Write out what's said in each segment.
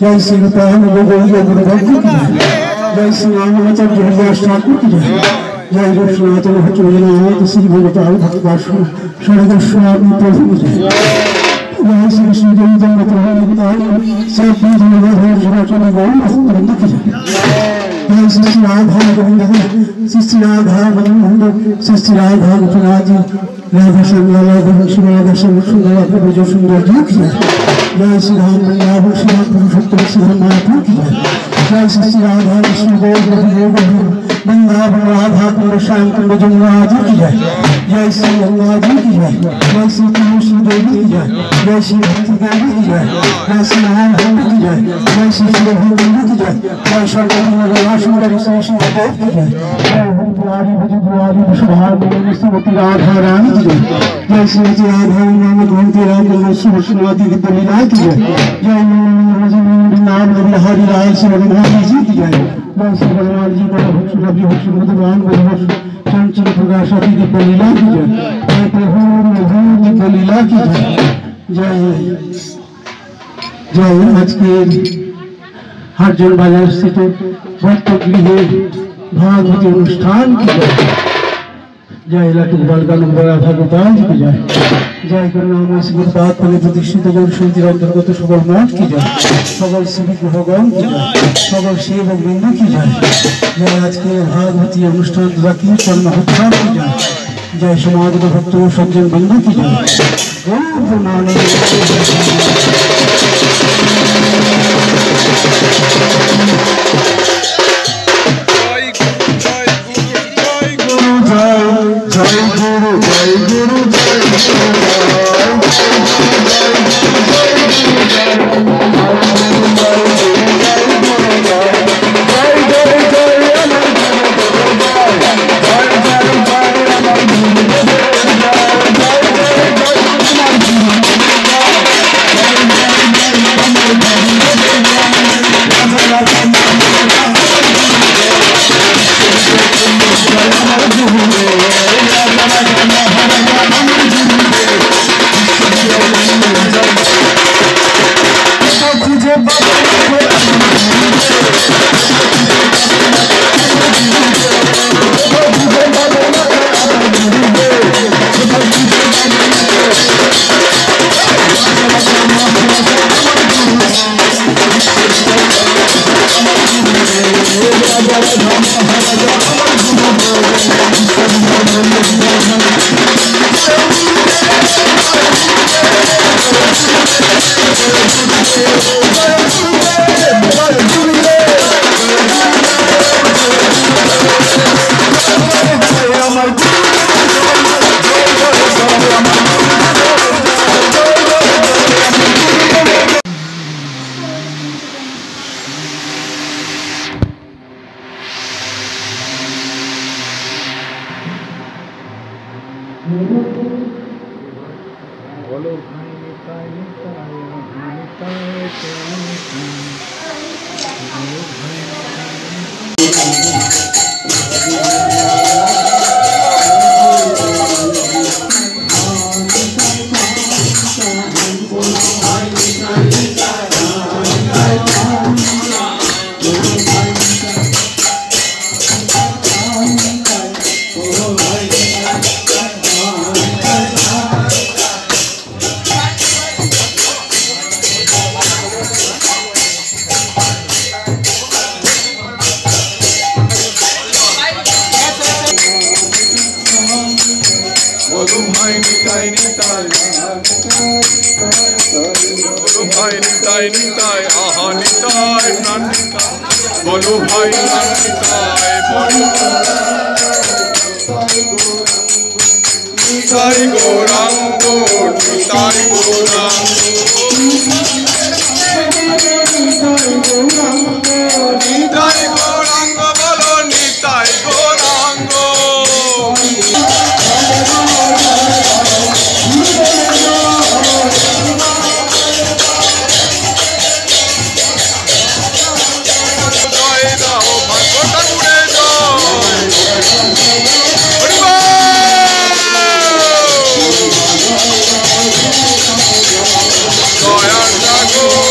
जय श्री राम जय श्री रामाचल ठाकुर की जय गोस्वाचल भट्ट श्री भगवताल भक्त षडगोस्वामी प्रभु की जय श्री कृष्ण जय जगत सब शिवाचल गौर की जय श्री राधा गोविंद श्री राधा गोविंद श्री राधा गोपनाथ राधा श्याम शिवाधा सुंदर प्रभु जो सुंदर जी की जय श्री राम मंगल श्री राम पुरुषोत्तम श्री राम महापुर की जय श्री राधा कृष्ण गौर वृंदावन राधा कुंड श्याम कुंड जमुना जी की जय जय श्री गंगा जी की जय जय श्री तुलसी देवी की जय जय श्री भक्ति देवी की जय जय श्री नारायण की जय जय श्री शिवभूमि की जय जय शंकर सुंदर श्री शिवदेव की जय जय हरिद्वारी भजद्वारी विश्वभारती श्रीमती राधा रानी की जय जय श्री राधा नाम गोविंद राम सुषमादि विद्या की जय जय नाम हरि लाल श्री रघुनाथ जी की जय जय श्री भगवान जी का भगवान चंचल प्रकाश आदि की लीला की जय जय प्रभु की लीला की जय जय आज के हाटजन बाजार स्थित भक्त गृह भागवती अनुष्ठान की जय लटू बालका नंबर राधा गोपाल जी की जय जय करुणा गुरुपाद पले प्रतिष्ठित गौरशंतिर अंतर्गत सकल मठ की जय सकल शिविक भगवान की जय सकल शिव वृंद की जय जय आज के भागवती अनुष्ठान तथा कीर्तन महोत्सव की जय जय समाज भक्तों सज्जन बंधु की जय ভাই নিতাই নিতাই আহা নিতাই প্রাণ নিতাই বলো ভাই প্রাণ নিতাই বলো নিতাই গৌরাঙ্গ নিতাই গৌরাঙ্গ নিতাই গৌরাঙ্গ বলো নিতাই গৌরাঙ্গ জয় দাও ভাগ্য ঠাকুরে দয়ার সাগর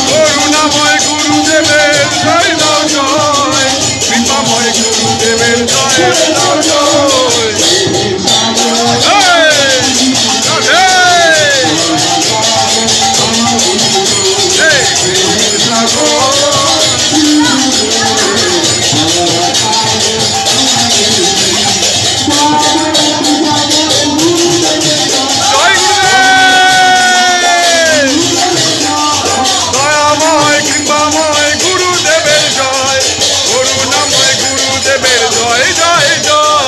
করুণাময় গুরুদেবের জয় দাও জয় কৃপাময় গুরুদেবের জয় দাও জয় দয়াময় কৃপাময় গুরুদেবের জয় করুণাময় গুরুদেবের জয় জয় জয়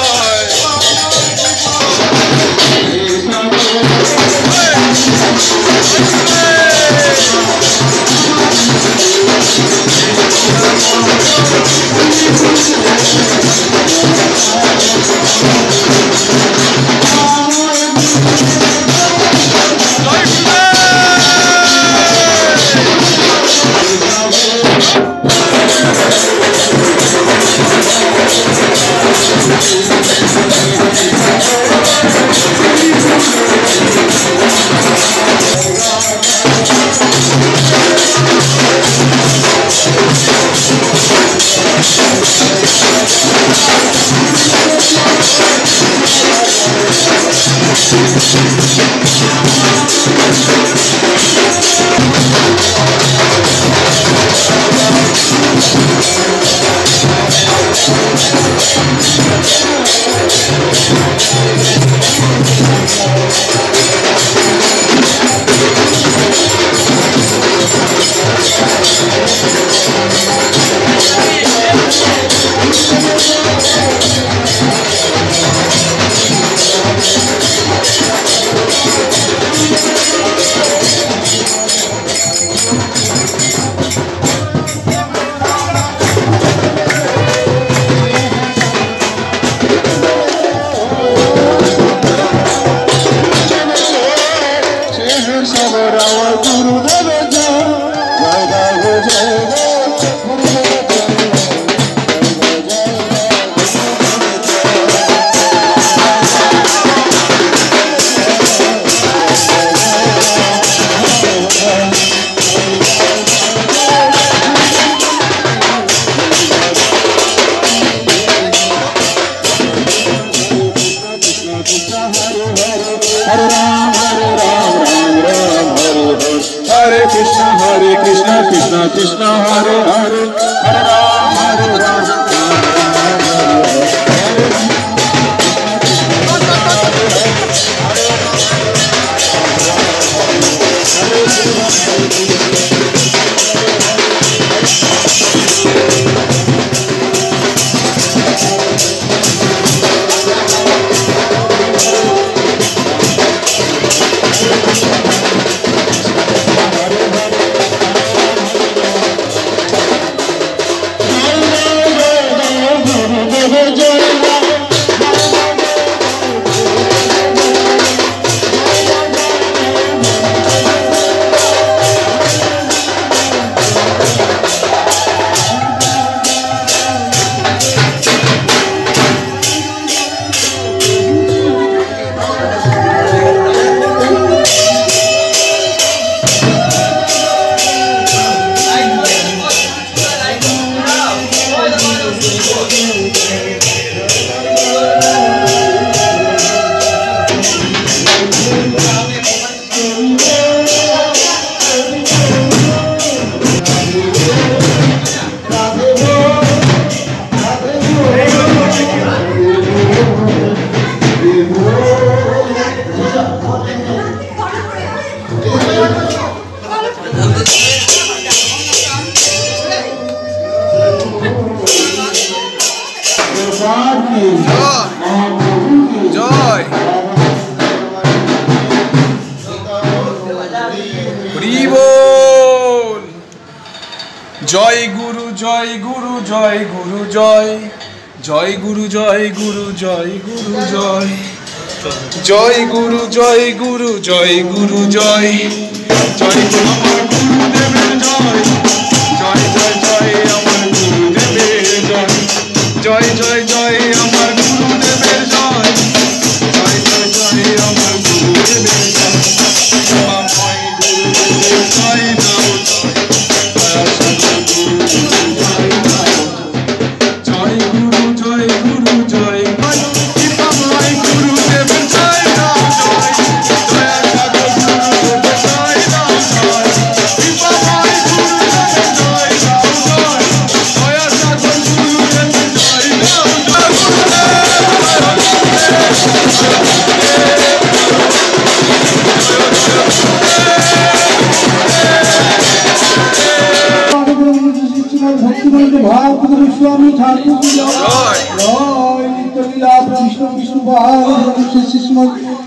জয় হরি বল। জয় গুরু জয় গুরু জয় গুরু জয় জয় গুরু জয় গুরু জয় গুরু জয় জয় গুরু জয় গুরু জয় গুরু জয় জয় গুরু আমার গুরুদেবের জয় জয় জয় জয় আমার গুরুদেবের জয় জয় জয় জয় আমার গুরুদেবের জয় জয় জয় জয় আমার গুরুদেবের জয় মহাময় গুরুদেবের জয় নাও জয় গুরু জয় গুরু জয় কৃপাময় গুরুদেবের জয় নাও জয় দয়া সাগর গুরুদেবের জয় নাও জয় কৃপাময় গুরুদেবের জয় নাও জয় দয়া সাগর গুরুদেবের জয় নাও स्वामी ठाकुर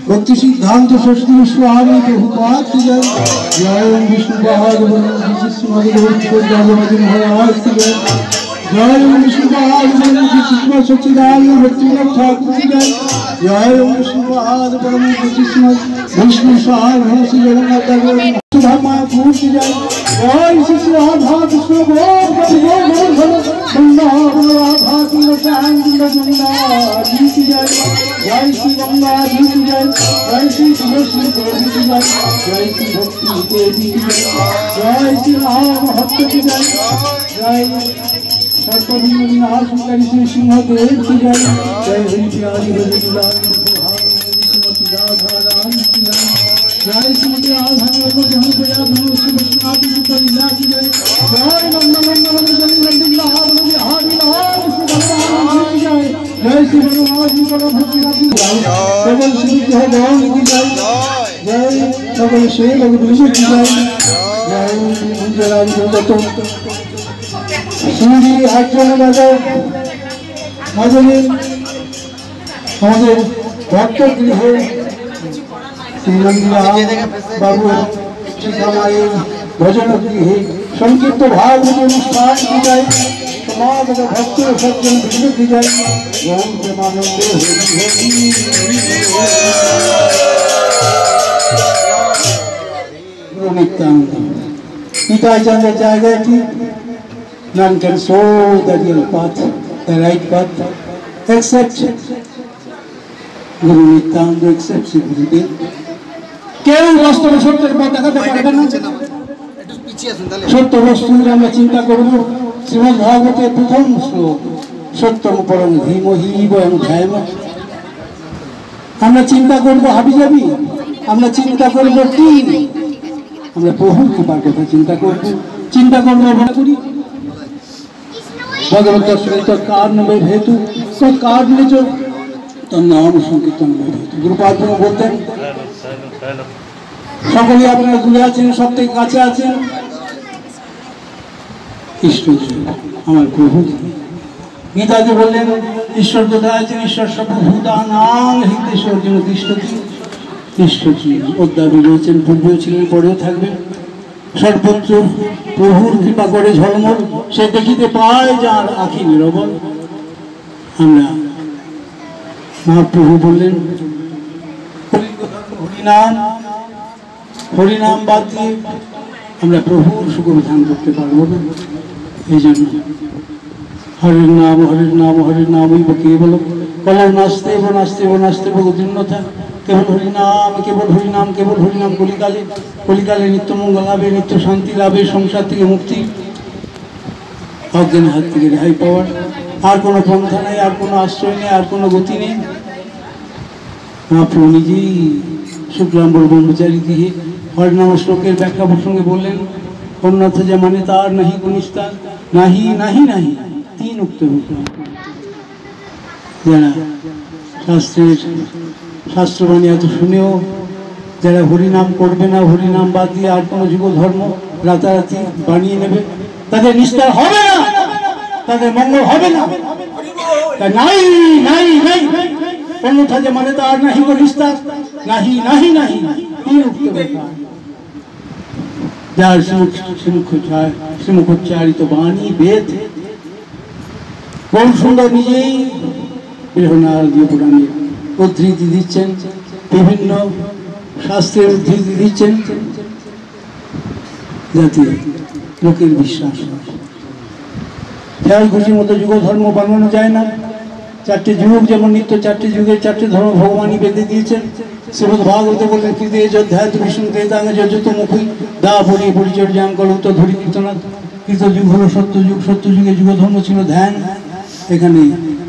भक्ति सिद्धांत सरस्वती स्वामी प्रभुपाद की जय जय ओम विष्णु महाराज की जय जय ओम विष्णु महाराज सच्चिदानंद भक्तिनाथ ठाकुर की जय जय ओम विष्णु महाराज परम विष्णु सहाय श्री जगन्नाथ सुधा मायापुर की जय जय श्री राधा कृष्ण की जय जय श्री गंगा जी की जय जय श्री तुलसी देवी की जय जय श्री भक्ति देवी की जय जय श्री राम भक्त की जय जय सर्वविनाशकारी श्री सिंहदेव की जय जय हरि प्यारी श्रीमती राधा रानी की जय जय श्रीमती राधा श्री विश्वनाथ की परिला की जय जय नंदनंदन जय श्री भगवान जी का भक्तिनाथ की जय श्री भगवान की जय जय सबल शेर की जय जय श्री आचरण बाजार हमारे भक्त गृह बाबू हमारे भजन गृह संकीर्त भाव अनुष्ठान की जाए समाज भक्त सज्जन वृंद की जाए ओम प्रेमानंद गुरु नित्यानंद पिताचंद जाएगा none can show the real path, the right path, except Guru Nityananda, except Sri Gurudev. কেউ বাস্তবে সত্যের পথ দেখাতে পারবে না। সত্য বস্তু আমরা চিন্তা করব। শ্রীমদ্ ভাগবতের প্রথম শ্লোক সত্যম পরম ধীমহি বয়ং ধ্যায়ামহ। আমরা চিন্তা করব হাবিজাবি, আমরা চিন্তা করব কি, আমরা প্রভুর কৃপার কথা চিন্তা করব, চিন্তা করব মনে করি भगवत तो कारण में हेतु तो कारण में जो तो नाम संकीर्तन में हेतु गुरुपाद बोलते हैं सकले अपना दूरे आছেন सब থেকে কাছে আছেন ঈশ্বর আমার প্রভু গীতাতে বললেন ঈশ্বর কোথায় আছেন ঈশ্বর সর্বভূতানাং হৃদয়েশ্বর জন্য দৃষ্টতি ঈশ্বর অধ্যায় রয়েছেন পূর্বেও ছিলেন পরেও থাকবেন সর্বত্র প্রভুর কৃপা করে ঝলমল সে দেখিতে পায় যার আখি নিরবল। আমরা মহাপ্রভু বললেন হরিনাম হরিনাম বাদ দিয়ে আমরা প্রভুর সুখবিধান করতে পারবো না। এই জন্য হরির নাম হরির নাম হরির নামই কেবল কলম নাস্তেব নাস্তেব নাস্তেব গতিন্নতা কেবল হরিনাম কেবল হরিনাম কেবল হরিনাম কলিকালে কলিকালে নিত্য মঙ্গল লাভে নিত্য শান্তি লাভে সংসার থেকে মুক্তি অজ্ঞানের হাত থেকে রেহাই পাওয়ার আর কোনো পন্থা নেই আর কোনো আশ্রয় নেই আর কোনো গতি নেই। মহাপ্রভু নিজেই শুক্লাম্বর ব্রহ্মচারী গৃহে হরিনাম শ্লোকের ব্যাখ্যা প্রসঙ্গে বললেন অন্যথ যা মানে তার নাহি কনিষ্ঠান নাহি নাহি নাহি তিন উক্ত যারা শাস্ত্রের শাস্ত্রবাণী এত শুনেও যারা হরিনাম করবে না হরিনাম বাদ দিয়ে আর কোনো যুগ ধর্ম রাতারাতি বানিয়ে নেবে তাদের নিস্তার হবে না তাদের মঙ্গল হবে না। নাই নাই নাই অন্যথা যে মানে তার নাহি বলিস্তা নাহি নাহি নাহি কি উঠতে বেকার যার শ্রীমুখোচ্চারিত বাণী বেদ বহু সুন্দর নিজেই বৃহনারদীয় পুরাণে উদ্ধৃতি দিচ্ছেন, বিভিন্ন শাস্ত্রের উদ্ধৃতি দিচ্ছেন, যাতে লোকের বিশ্বাস হয়। খেয়াল খুশির মতো যুগ ধর্ম বানানো যায় না। চারটে যুগ যেমন নিত্য চারটে যুগের চারটে ধর্ম ভগবানই বেঁধে দিয়েছেন। শ্রীমদ ভাগবত বললেন কৃতে যোধ্যায় বিষ্ণু দেদাঙ্গে যজত মুখী দা পরি পরিচর্যাং কলৌত ধরি কীর্তনাথ। কৃত যুগ হলো সত্যযুগ, সত্যযুগে যুগ ধর্ম ছিল ধ্যান। এখানে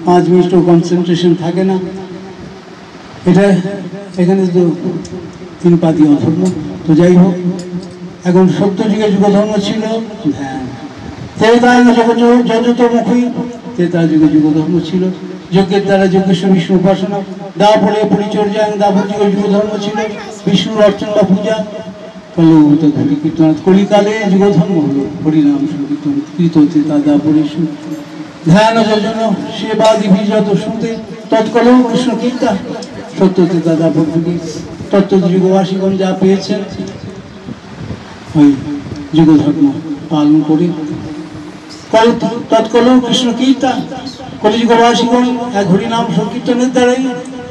5 মিনিট কনসেন্ট্রেশন থাকে না। এটা এখানে তো 3 পাতি অধর্ম। তো যাই হোক, এখন সত্যযুগে যুগ ধর্ম ছিল ধ্যান। ত্রেতায়ুগে যজত মুখী, ত্রেতা যুগে যুগ ধর্ম ছিল যজ্ঞের দ্বারা যজ্ঞেশ্বর বিষ্ণু উপাসনা। দাপরে পরিচর্যা, দাপর যুগে যুগ ধর্ম ছিল বিষ্ণুর অর্চনা বা পূজা। কলৌত ধরি কীর্তনাথ, কলিকালে যুগ ধর্ম হলো হরিনাম সংকীর্তন। কৃত ত্রেতা দাপরে ধ্যান যজন সেবাদি যত শুনতে তৎকলৌ কৃষ্ণ কীর্তন। সত্য ত্রেতা দাপর যুগে তত্ত্ব যুগবাসীগণ যা পেয়েছেন ওই যুগ ধর্ম পালন করে তৎকলৌ কৃষ্ণ কীর্তন। কলিযুগবাসীগণ এক হরিনাম সংকীর্তনের দ্বারাই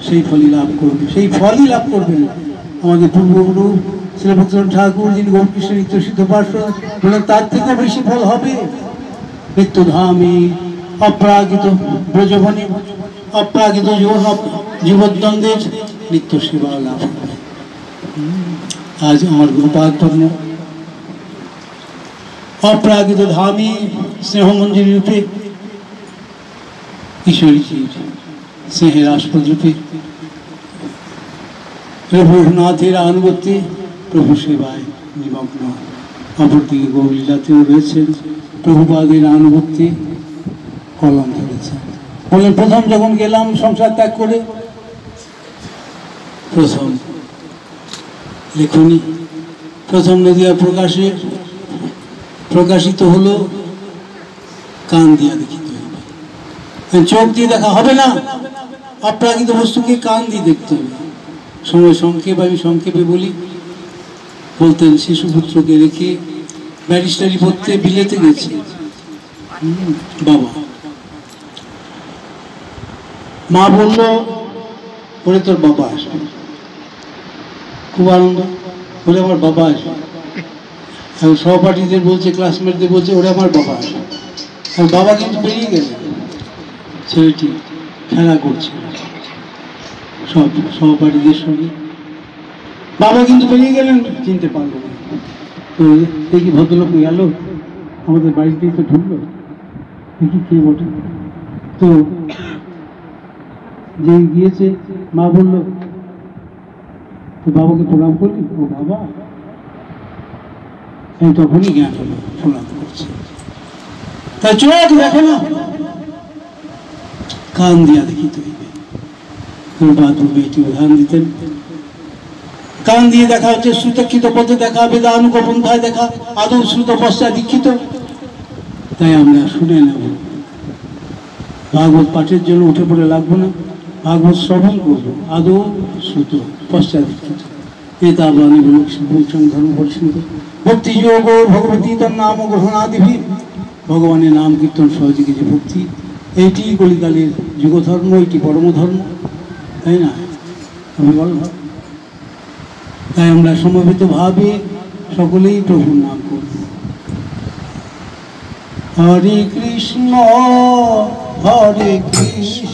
সেই ফলই লাভ করবে, সেই ফলই লাভ করবেন। আমাদের পূর্বগুরু শ্রীভক্ত ঠাকুর, যিনি গৌরকৃষ্ণ নিত্য সিদ্ধ পার্শ্বদ, বলেন তার থেকেও বেশি ফল হবে নিত্যধামে অপ্রাকৃত ব্রজবনে অপ্রাকৃত জীবদ্বন্দ্বের নিত্য সেবা লাভ হবে। আজ আমার গুরুপাদ ধর্ম অপ্রাকৃত ধামে স্নেহমঞ্জুরি রূপে ঈশ্বরীজির স্নেহের আস্পদ রূপে রঘুনাথের আনুগত্যে প্রভু সেবায় নিমগ্ন। অপরদিকে গৌরলীলাতেও রয়েছেন প্রভুপাদের আনুগত্যে কলম ধরেছেন। বললেন প্রথম যখন গেলাম সংসার ত্যাগ করে, প্রথম লেখনী প্রথম নদিয়া প্রকাশিত হলো কান দিয়া দেখিতে হবে। চোখ দিয়ে দেখা হবে না, অপ্রাকৃত বস্তুকে কান দিয়ে দেখতে হবে। সময় সংক্ষেপ, আমি সংক্ষেপে বলি। বলতেন শিশুপুত্রকে রেখে ব্যারিস্টারি পড়তে বিলেতে গেছে বাবা। মা বলল ওরে তোর বাবা আসবে। খুব আনন্দ, বলে আমার বাবা আসবে। এখন সহপাঠীদের বলছে, ক্লাসমেটদের বলছে ওরে আমার বাবা আসবে। আর বাবা কিন্তু বেরিয়ে গেলেন, ছেলেটি খেলা করছে সব সহপাঠীদের সঙ্গে। বাবা কিন্তু বেরিয়ে গেলেন, চিনতে পারলো না। তো দেখি ভদ্রলোক গেল, আমাদের বাড়িতেই তো ঢুকলো, দেখি কে বটে। তো যে গিয়েছে, মা বলল তো বাবাকে প্রণাম করলি? ও বাবা, এই তখনই জ্ঞান হলো প্রণাম করছে। তাই চোখ দেখে না, কান দিয়া দেখিতে হইবে। এটি উদাহরণ দিতেন। কান দিয়ে দেখা হচ্ছে শ্রুতক্ষিত পথে দেখা, বেদানুগ পন্থায় দেখা, আদৌ শ্রুত পশ্চাৎ দীক্ষিত। তাই আমরা শুনে নেব, ভাগবত পাঠের জন্য উঠে পড়ে লাগবো না, ভাগবত শ্রবণ করবো, আদৌ শ্রুত পশ্চাৎ দীক্ষিত। এটা বাণী ধর্ম পরিষ্কৃত ভক্তি যোগ ভগবতী তার নাম গ্রহণাদিভি। ভগবানের নাম কীর্তন সহযোগী যে ভক্তি, এইটি কলিকালের যুগধর্ম, এটি পরম ধর্ম, তাই না? আমি বলব, তাই আমরা সমবেত ভাবে সকলেই প্রভুর নাম করব। হরে কৃষ্ণ হরে কৃষ্ণ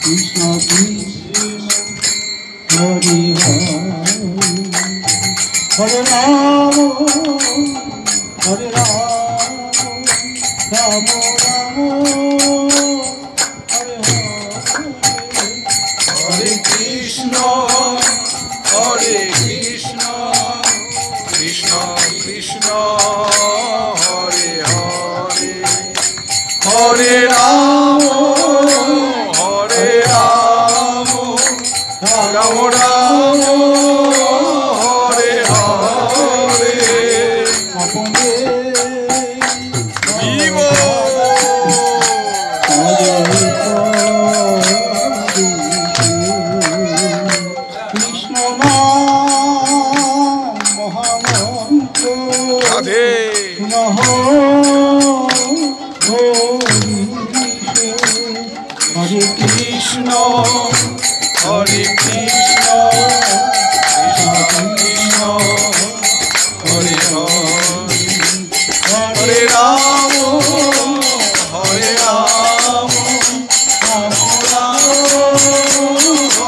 কৃষ্ণ কৃষ্ণ হরে হরে, হরে রাম হরে রাম রাম রাম হরে হরে। হরে কৃষ্ণ হরে কৃষ্ণ কৃষ্ণ কৃষ্ণ হরে হরে, হরে রাম হরে রাম রাম রাম হরে হরে। আপনে জীব হরে কৃষ্ণ হরে কৃষ্ণ কৃষ্ণ হরে হরে রাম হরে রাম রাম রাম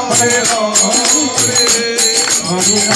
হরে হরে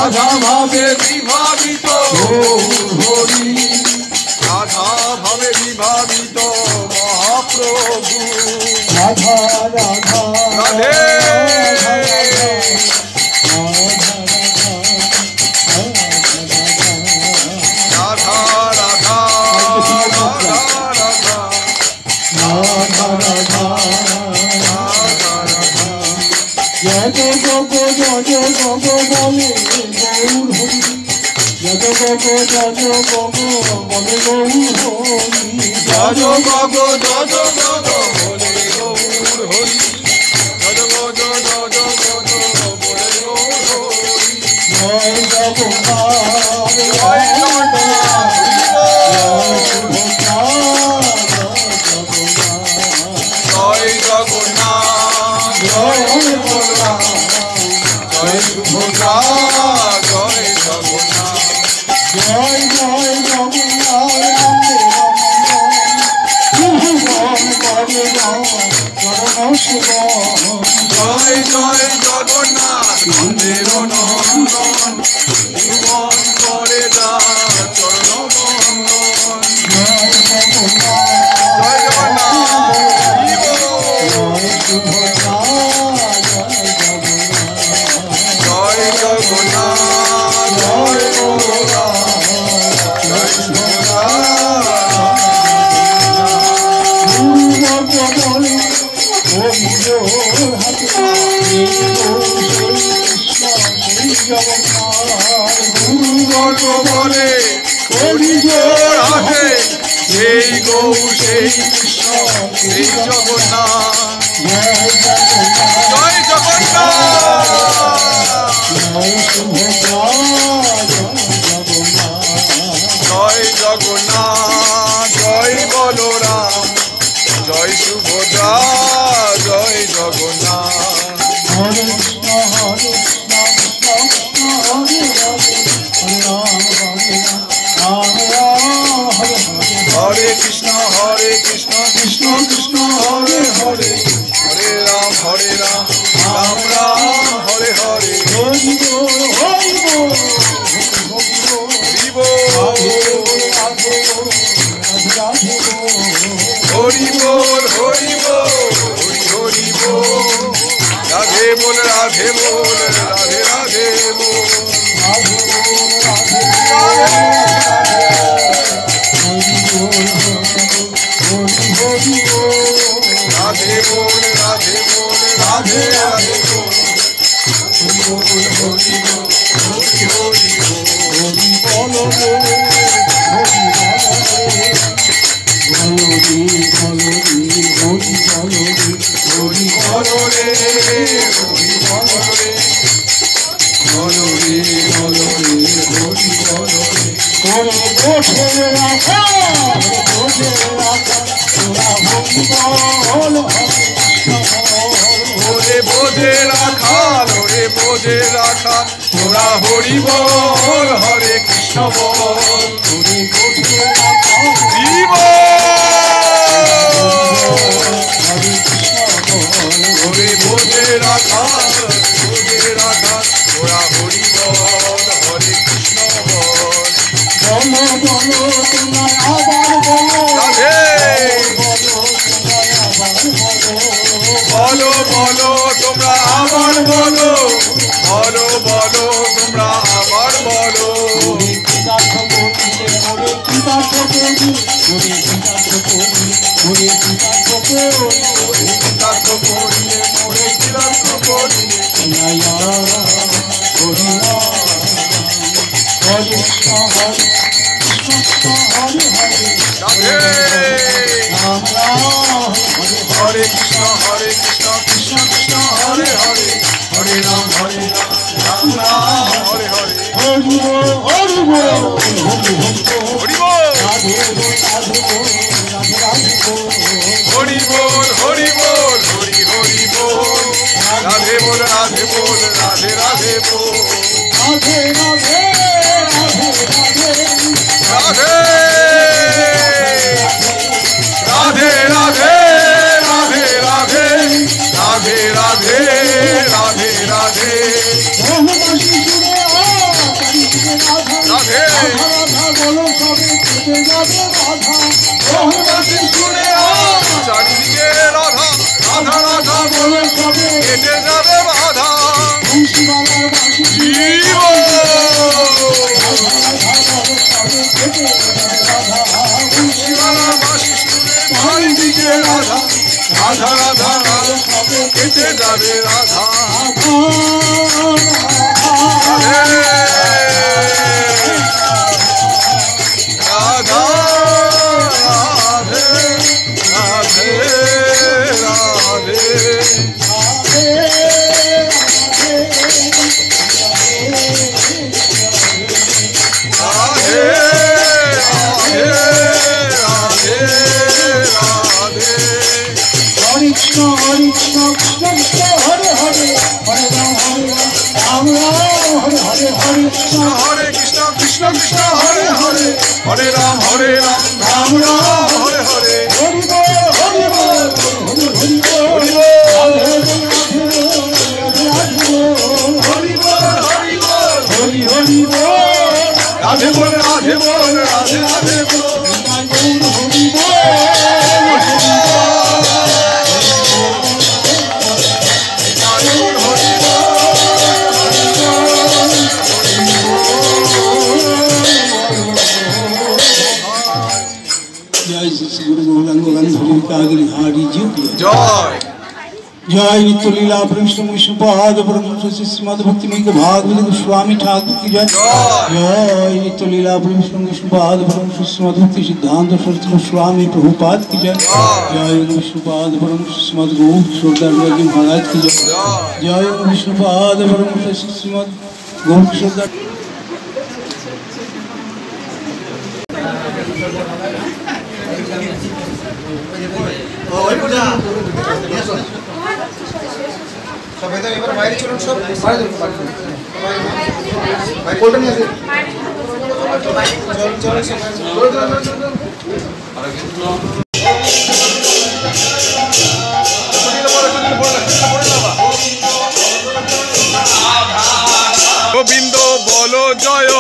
রাধা ভাবে বিভাবিত হরি রাধা ভাবে বিভাবিত মহাপ্রভু রাধা রাধা রাধে রাধা রাধা Hare হরি বল হরি বল হরি বল রাধে বল রাধে বল রাধে রাধে বল রাধে বল রাধে বল রাধে রাধে বল হরি বল হরি বল হরি হরি বল বোঝে রাখাল ওরে বোঝে রাখাল তোরা হরি বল হরে কৃষ্ণ বল ওরে বোঝে রাখাল তোরা হরি বল হরে কৃষ্ণ বল বলো বলো তোমরা আবার বলো বলো বলো তোমরা আবার বলো হরে কৃষ্ণ কৃষ্ণ কৃষ্ণ হরে হরে হরে রাম রাম রাম হরে হরে হরি বল হরি বল হরি বল হরি বল হরি বল হরি হরি বল রাধে বল রাধে বল রাধে রাধে বল রাধে রাধে রাধে রাধে রাধে রাধে রাধে রাধে রাধে চারিদিকে রাধা রাধা রাধা বলে কেটে যাবে বাধা চারিদিকে রাধা রাধা রাধা কেটে যাবে রাধা রাধা রাধে রাধে রাধে हरे कृष्ण कृष्ण कृष्ण हरे हरे हरे राम राम राम हरे हरे हरि बोल हरि बोल हरि बोल हरि हरि बोल राधे बोल राधे बोल राधे राधे बोल हरि जय नित्य लीला विष्णु विष्णुपाद श्रीमद भक्ति भागवत स्वामी ठाकुर की जय जय नित्य लीला विष्णु विष्णुपाद श्रीमद भक्ति सिद्धांत सरस्वती स्वामी प्रभुपाद की जय जय विष्णुपाद श्रीमद गौ किशोरदास जी महाराज की जय जय विष्णुपाद श्रीमद गौ किशोरदास সবাই তো এবার বাইরে চলুন সব বাইরে কোলটা নিয়ে আসুন চল গোবিন্দ বল জয়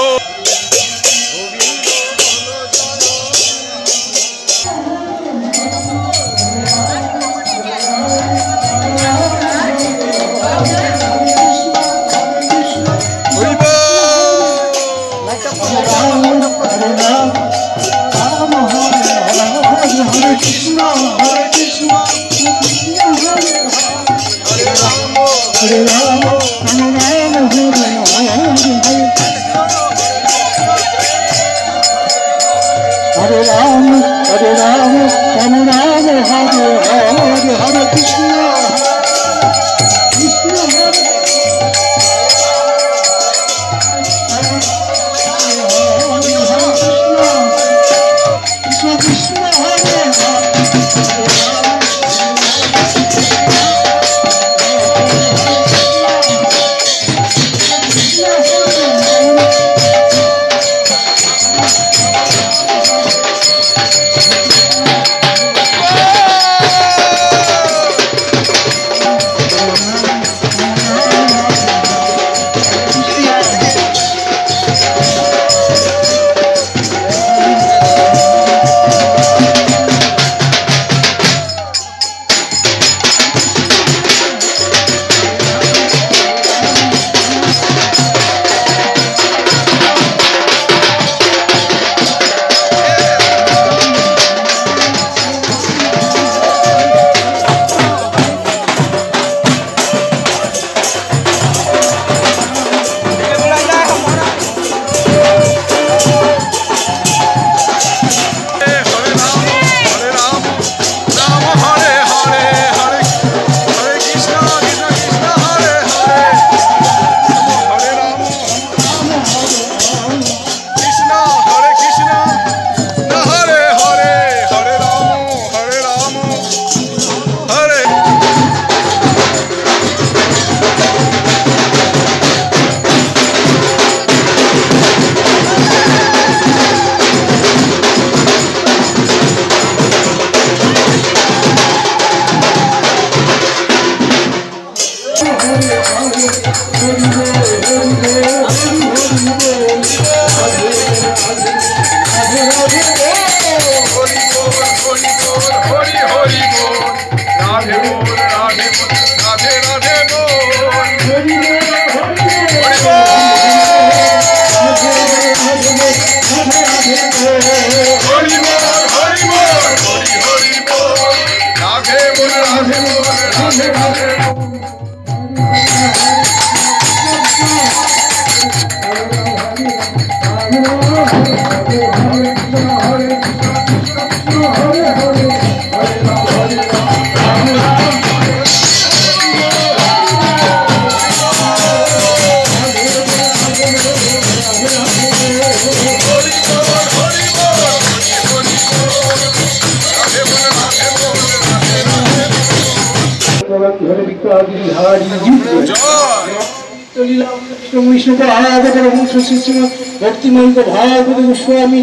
भक्तिमय को भाव स्वामी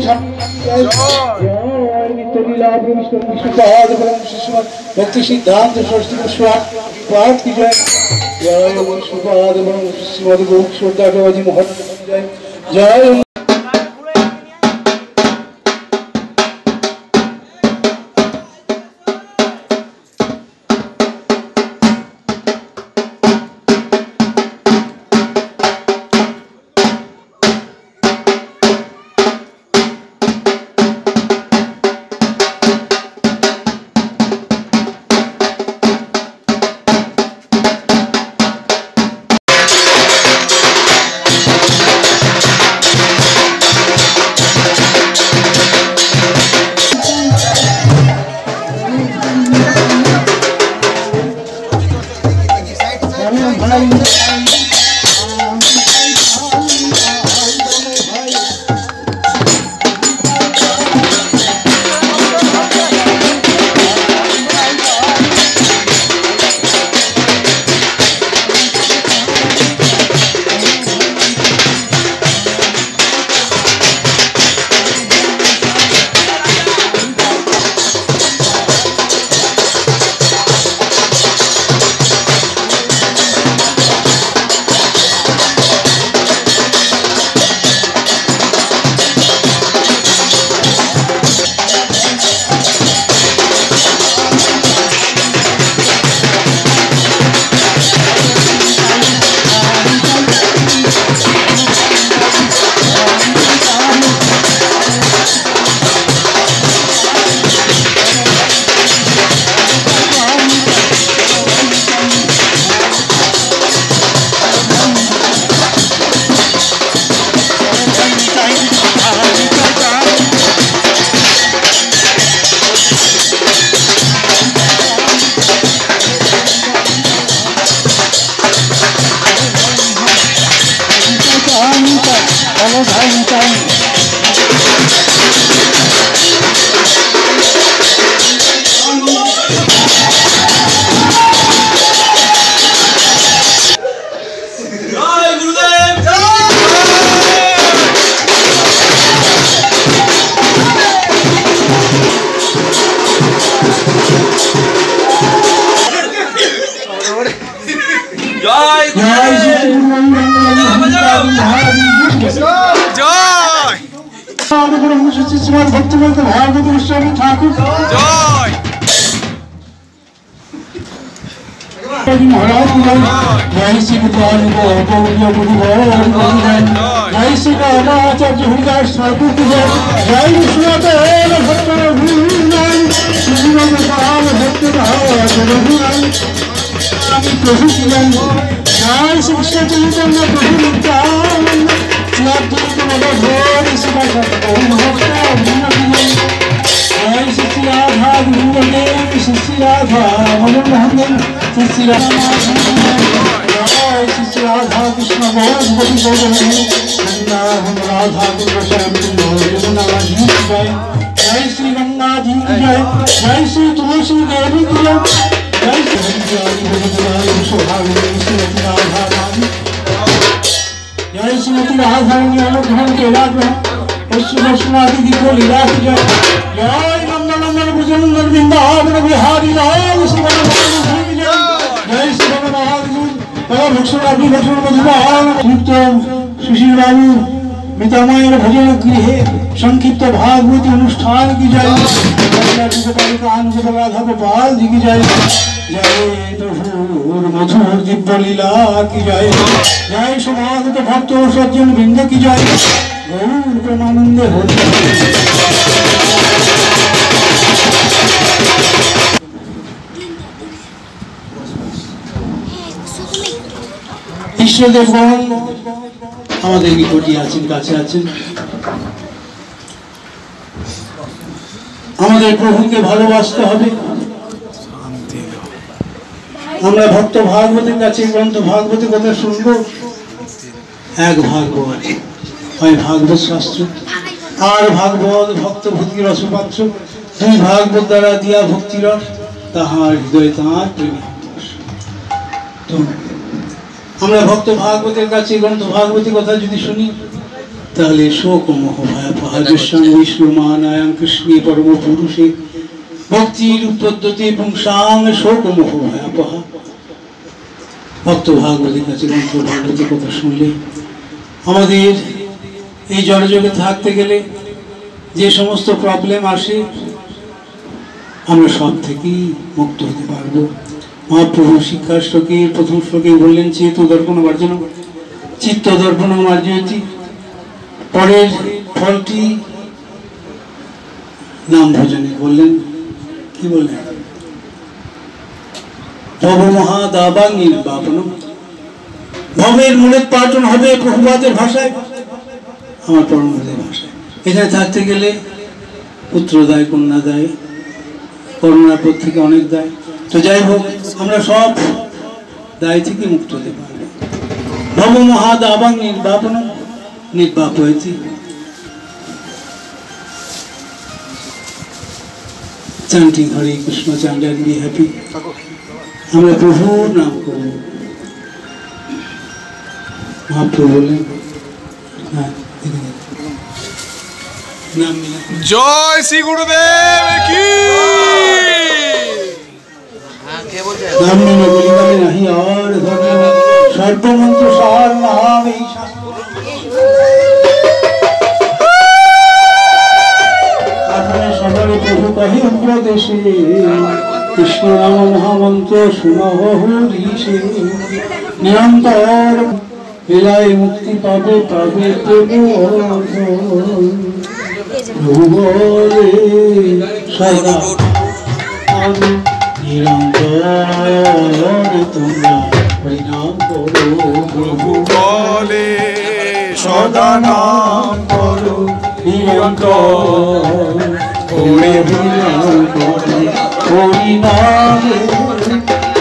भक्ति सिद्धांत सरस्वती गोस्वामी पाठ की जय जय विष्णुपाद श्रीमद गोविंद महाराज जय जय महाराज जय श्री भगवान जय श्री रामाचार्य हरिदास ठाकुर की जय जय विश्वनाथ भक्त प्रभु की जय जय श्री कृष्ण चैतन्य प्रभु नित्यानंद जय श्री राधा गुरुदेव श्री राधा मनोहर श्री राधा श्री राधा कृष्ण राधा जय श्री गंगा जी जय जय श्री तुलसी देवी की जय जय जय श्रीमती राधारणी अनुग्रहण के राज दर्शनादि दिखो लीला की जय जय नंदन नंदन भुजनंदन वृंदावन बिहारी लाल श्री जय श्री भक्षणादि भक्षण मधुमान सुशील बाबू मितामायर भजन गृहे संक्षिप्त भागवती अनुष्ठान की जय राधा गोपाल जी की जय जय प्रभुर मधुर दिव्य लीला की जय जय समागत भक्त सज्जन वृंद की जय गौर प्रेमानंद हो ঈশ্বর দেবগণ আমাদের নিকটে আছেন, কাছে আছেন। আমাদের প্রভুকে ভালোবাসতে হবে। আমরা ভক্ত ভাগবতের কাছে গ্রন্থ ভাগবতের কথা শুনবো। এক ভাগবত হয় ভাগবত শাস্ত্র, আর ভাগবত ভক্ত ভক্তি রসপাত্র। দুই ভাগবত দ্বারা দিয়া ভক্তিরস, তাহার হৃদয় তাঁর প্রেমী। তো আমরা ভক্ত ভাগবতের কাছে গ্রন্থ ভাগবতী কথা যদি শুনি, তাহলে শোকমোহ ভয়াপহাজস্যাং বিষ্ণুমানায়াং কৃষ্ণে পরম পুরুষে ভক্তির পদ্ধতি পুংসাং শোকমোহ ভয়াপহা। ভক্ত ভাগবতের কাছে গ্রন্থ ভাগবতের কথা শুনলে আমাদের এই জড়জগতে থাকতে গেলে যে সমস্ত প্রবলেম আসে, আমরা সব থেকেই মুক্ত হতে পারবো। মহাপ্রভু শিক্ষা শ্লোকের প্রথম শ্লোকে বললেন, চেতু দর্পণ মার্জন চিত্ত দর্পণ মার্জয়তি। পরের ফলটি নাম ভজনে বললেন, কি বললেন? ভব মহাদাবাং নির্বাপন। ভবের মূলের পাটন হবে প্রভুপাদের ভাষায়, আমার পরমদের ভাষায়। এখানে থাকতে গেলে পুত্র দায়, কন্যা দায়, করোনার পর থেকে অনেক দায়। তো যাই হোক, আমরা সব দায় থেকে মুক্ত হতে পারবো। ভব মহাদাবাং নির্বাপন নির্বাপ হয়েছি। Chanting Hare Krishna chant and be happy. আমরা প্রভুর নাম করব। মহাপ্রভু বললেন, হ্যাঁ নাম মিলা। জয় শ্রী গুরুদেব কি नाम में बोली नहीं और सर्वमंत्र सार नाम अपने सबले प्रभु कही उपदेशे कृष्ण नाम महामंत्र सुनहो ऋषि निरंतर विलय मुक्ति पावे पावे सदा নিরন্তর তোমরা হরিনাম করো, প্রভু বলে সদা নাম করো, নিরন্তর হরিনাম করো। হরিনামে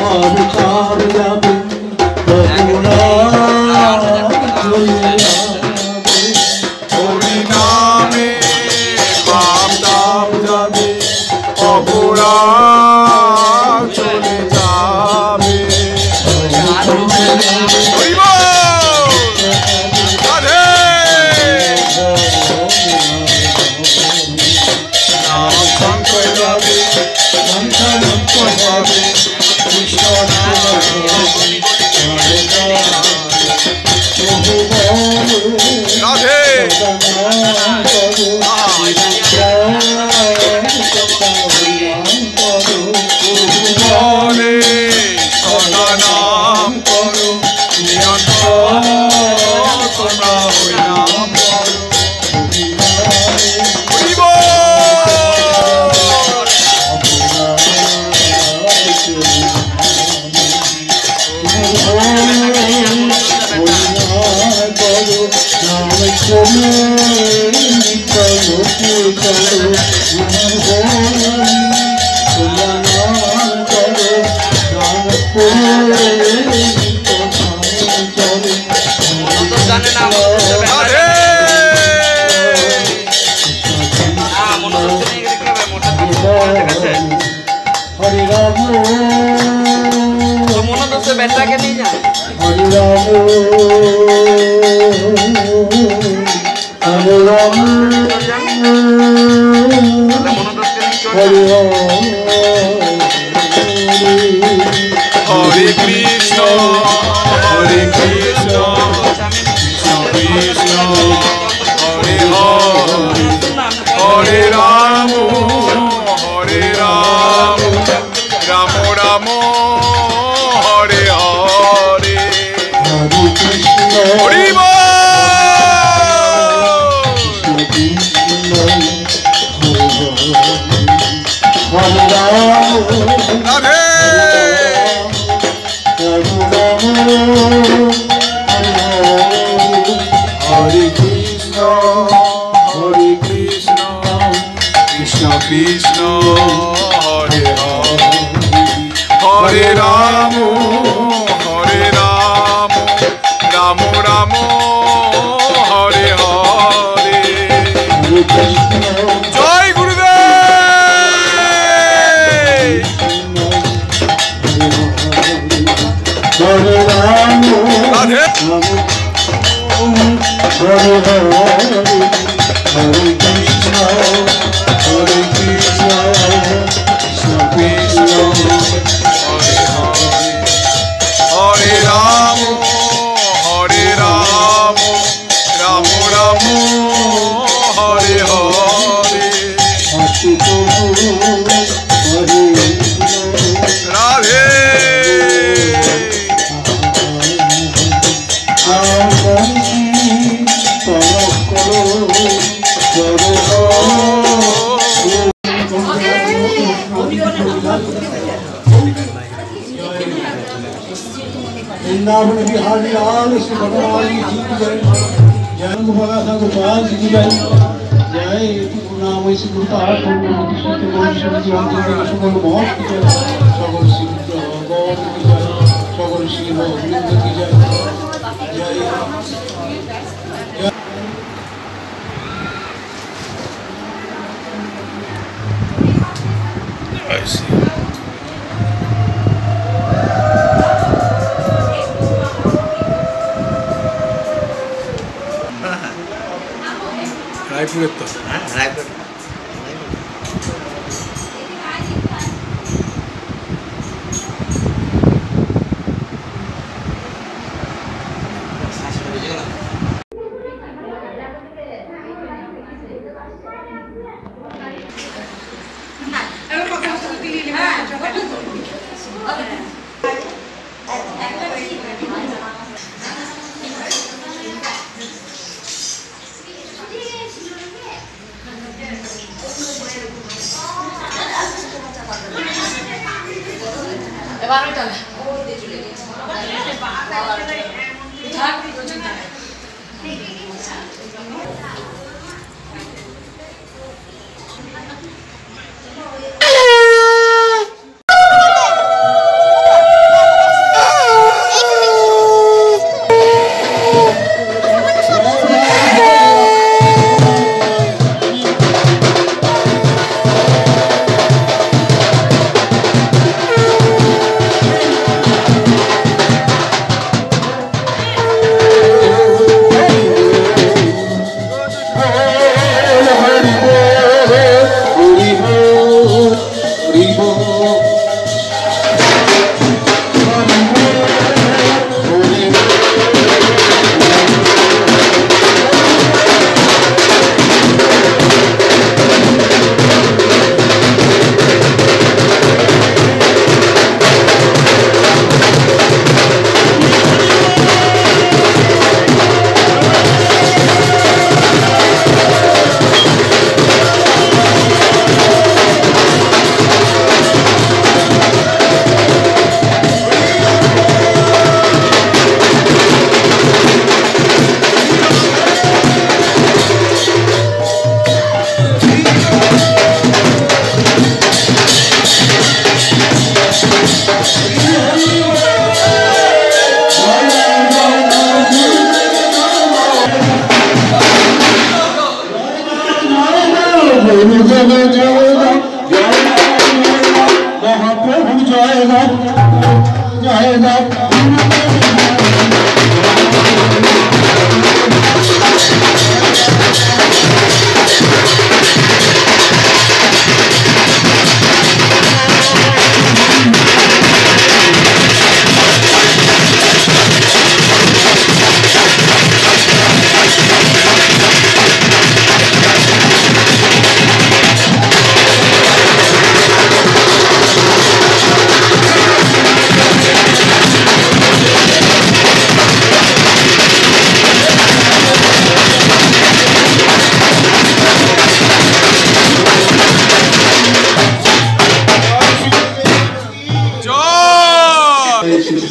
আর চার যাবে প্রভু নাম চলে যাবে। वृंदावन बिहारी लाल श्री भगवान जी की जय। जय भगवान गोपाल जी की जय। जय नाम श्री गुरुतार सकल मौत की जय। सकल श्री गौर की जय। सकल श्री गोविंद की जय। রায়পুরের তো রায়পুর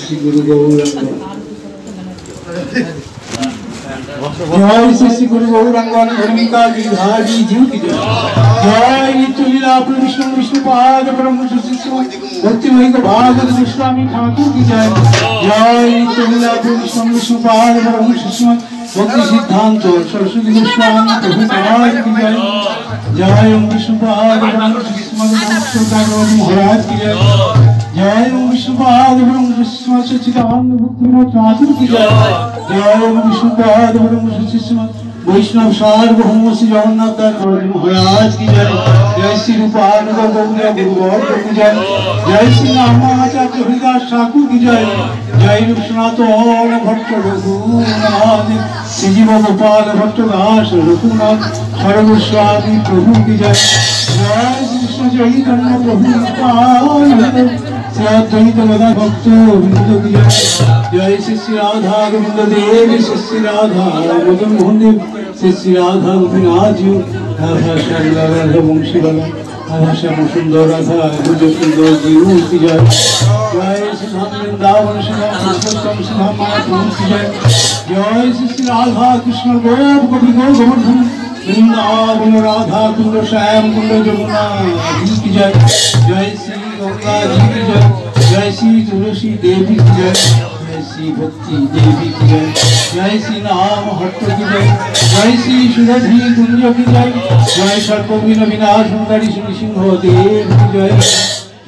শ্রী গুরু গৌরাঙ্গ जय श्री गुरु गौरांग धर्मिका गिरिधारी जीव की जय जय नित्य लीला विष्णु विष्णुपाद ब्रह्म शिष्य भक्ति मई भागवत गोस्वामी ठाकुर की जय जय नित्य लीला विष्णु विष्णुपाद ब्रह्म शिष्य भक्ति सिद्धांत सरस्वती गोस्वामी प्रभु महाराज की जय जय ओम विष्णुपाद ब्रह्म शिष्य महाराज की जय जय ओम विष्णुपाद ब्रह्म शिष्य सच्चिदानंद भक्ति ठाकुर की जय जय ओम विष्णुपाद ब्रह्म शिष्य वैष्णव सार्वभौम श्री जगन्नाथ महाराज की जय जय श्री रूपानंद गौर गुरुवार की जय जय श्री रामाचार्य हरिदास ठाकुर की जय जय विश्वनाथ भट्ट रघुनाथ श्री जीव गोपाल भट्ट दास रघुनाथ सर्वस्वामी प्रभु की जय जय कृष्ण चैतन्य प्रभु श्री गदा भक्त वृंद की जय जय श्री राधा गोविंद देव श्री राधा मदन मोहन देव श्री राधा गोपीनाथ जी राधा श्याम राधा वंशी वाला राधा श्याम सुंदर राधा भुज सुंदर जीव की जय जय श्री धाम वृंदावन श्री राम की जय जय श्री राधा कृष्ण गोप कवि गोवर्धन वृंदावन राधा कुंड श्याम कुंड जमुना की जय जय श्री गंगा जी की जय जय श्री तुलसी देवी की जय जय श्री भक्ति देवी की जय जय श्री नाम हट्ट की जय जय श्री सुरधि कुंज की जय जय सर्वविघ्न विनाशकारी श्री सिंह देव की जय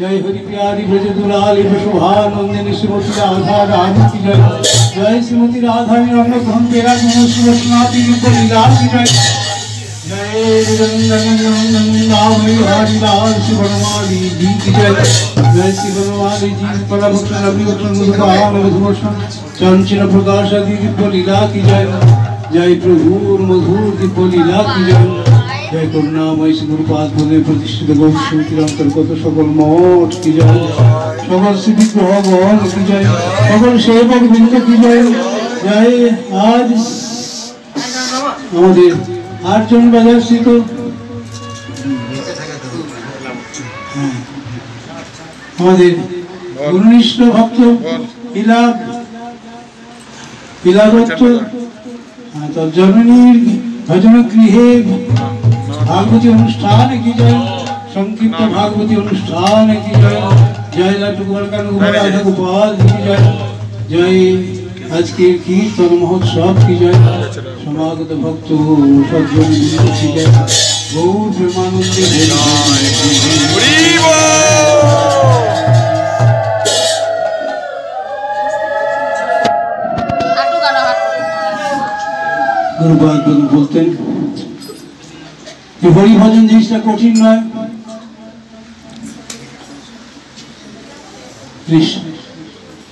जय हरि प्यारी ब्रज दुलाली शोभा नंदिनी श्रीमती राधा रानी की जय जय श्रीमती राधा निरंजन तेरा श्रीवत्सनाथी लीला की जय जय हरिलाल श्री बनवाली जी की जय जय श्री बनवाली जी परभक्षण अभिभक्षण मधुपान मधुभूषण चंचल प्रकाश दिव्य लीला की जय जय प्रभु मधुर दिव्य लीला की जय जय करुणामय श्री गुरुपाद बोले प्रतिष्ठित गौर अंतर्गत सकल मठ की जय सकल श्री विग्रहगण की जय सकल सेवक वृंद की जय जय आज हमारे 8 जन बाजार स्थित हमारे गुरुनिष्ठ भक्त जननीर भजन गृहे भागवती अनुष्ठान की जय संकीर्त भागवती अनुष्ठान की जय जय लड्डू राधा गोपाल की जय जय आज के कीर्तन महोत्सव की जय समागत भक्त सज्जन की जय गौर प्रेमानंद गुरुपाद बोलते हरि भजन जिनिसटा कठिन नय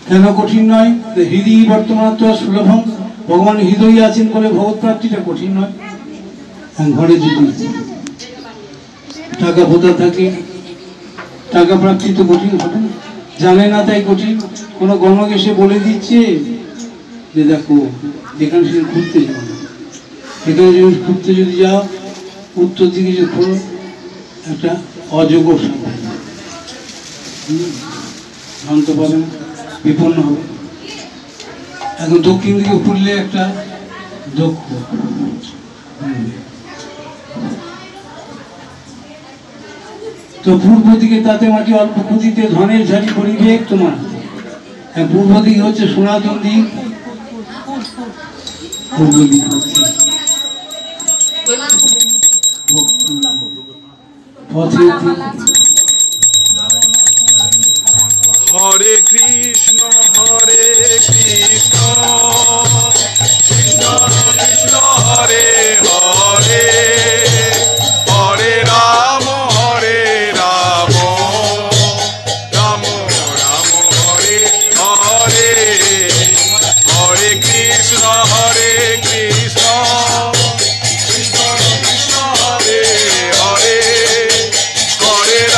কেন কঠিন নয় হৃদয় বর্তমান তো সুলভম ভগবান হৃদয় আছেন বলে ভগবত প্রাপ্তিটা কঠিন নয় ঘরে যদি টাকা পয়সা থাকে টাকা প্রাপ্তি তো কঠিন হবে না জানে না তাই কঠিন কোনো গণক এসে বলে দিচ্ছে যে দেখো যেখানে সে ঘুরতে যাও সেখানে যদি ঘুরতে যদি যাও উত্তর দিকে যে খোলো একটা অযোগ্য জানতে পারে না বিপন্ন হবে এখন দক্ষিণ দিকে খুললে একটা দক্ষ তো পূর্ব দিকে তাতে মাটি অল্প ক্ষতিতে ধনের ঝাড়ি পরিবেগ তোমার পূর্ব দিকে হচ্ছে সনাতন দিক পূর্ব দিক হচ্ছে পথের দিক हरे कृष्ण कृष्ण कृष्ण हरे हरे हरे राम राम राम हरे हरे हरे कृष्ण कृष्ण कृष्ण कृष्ण हरे हरे हरे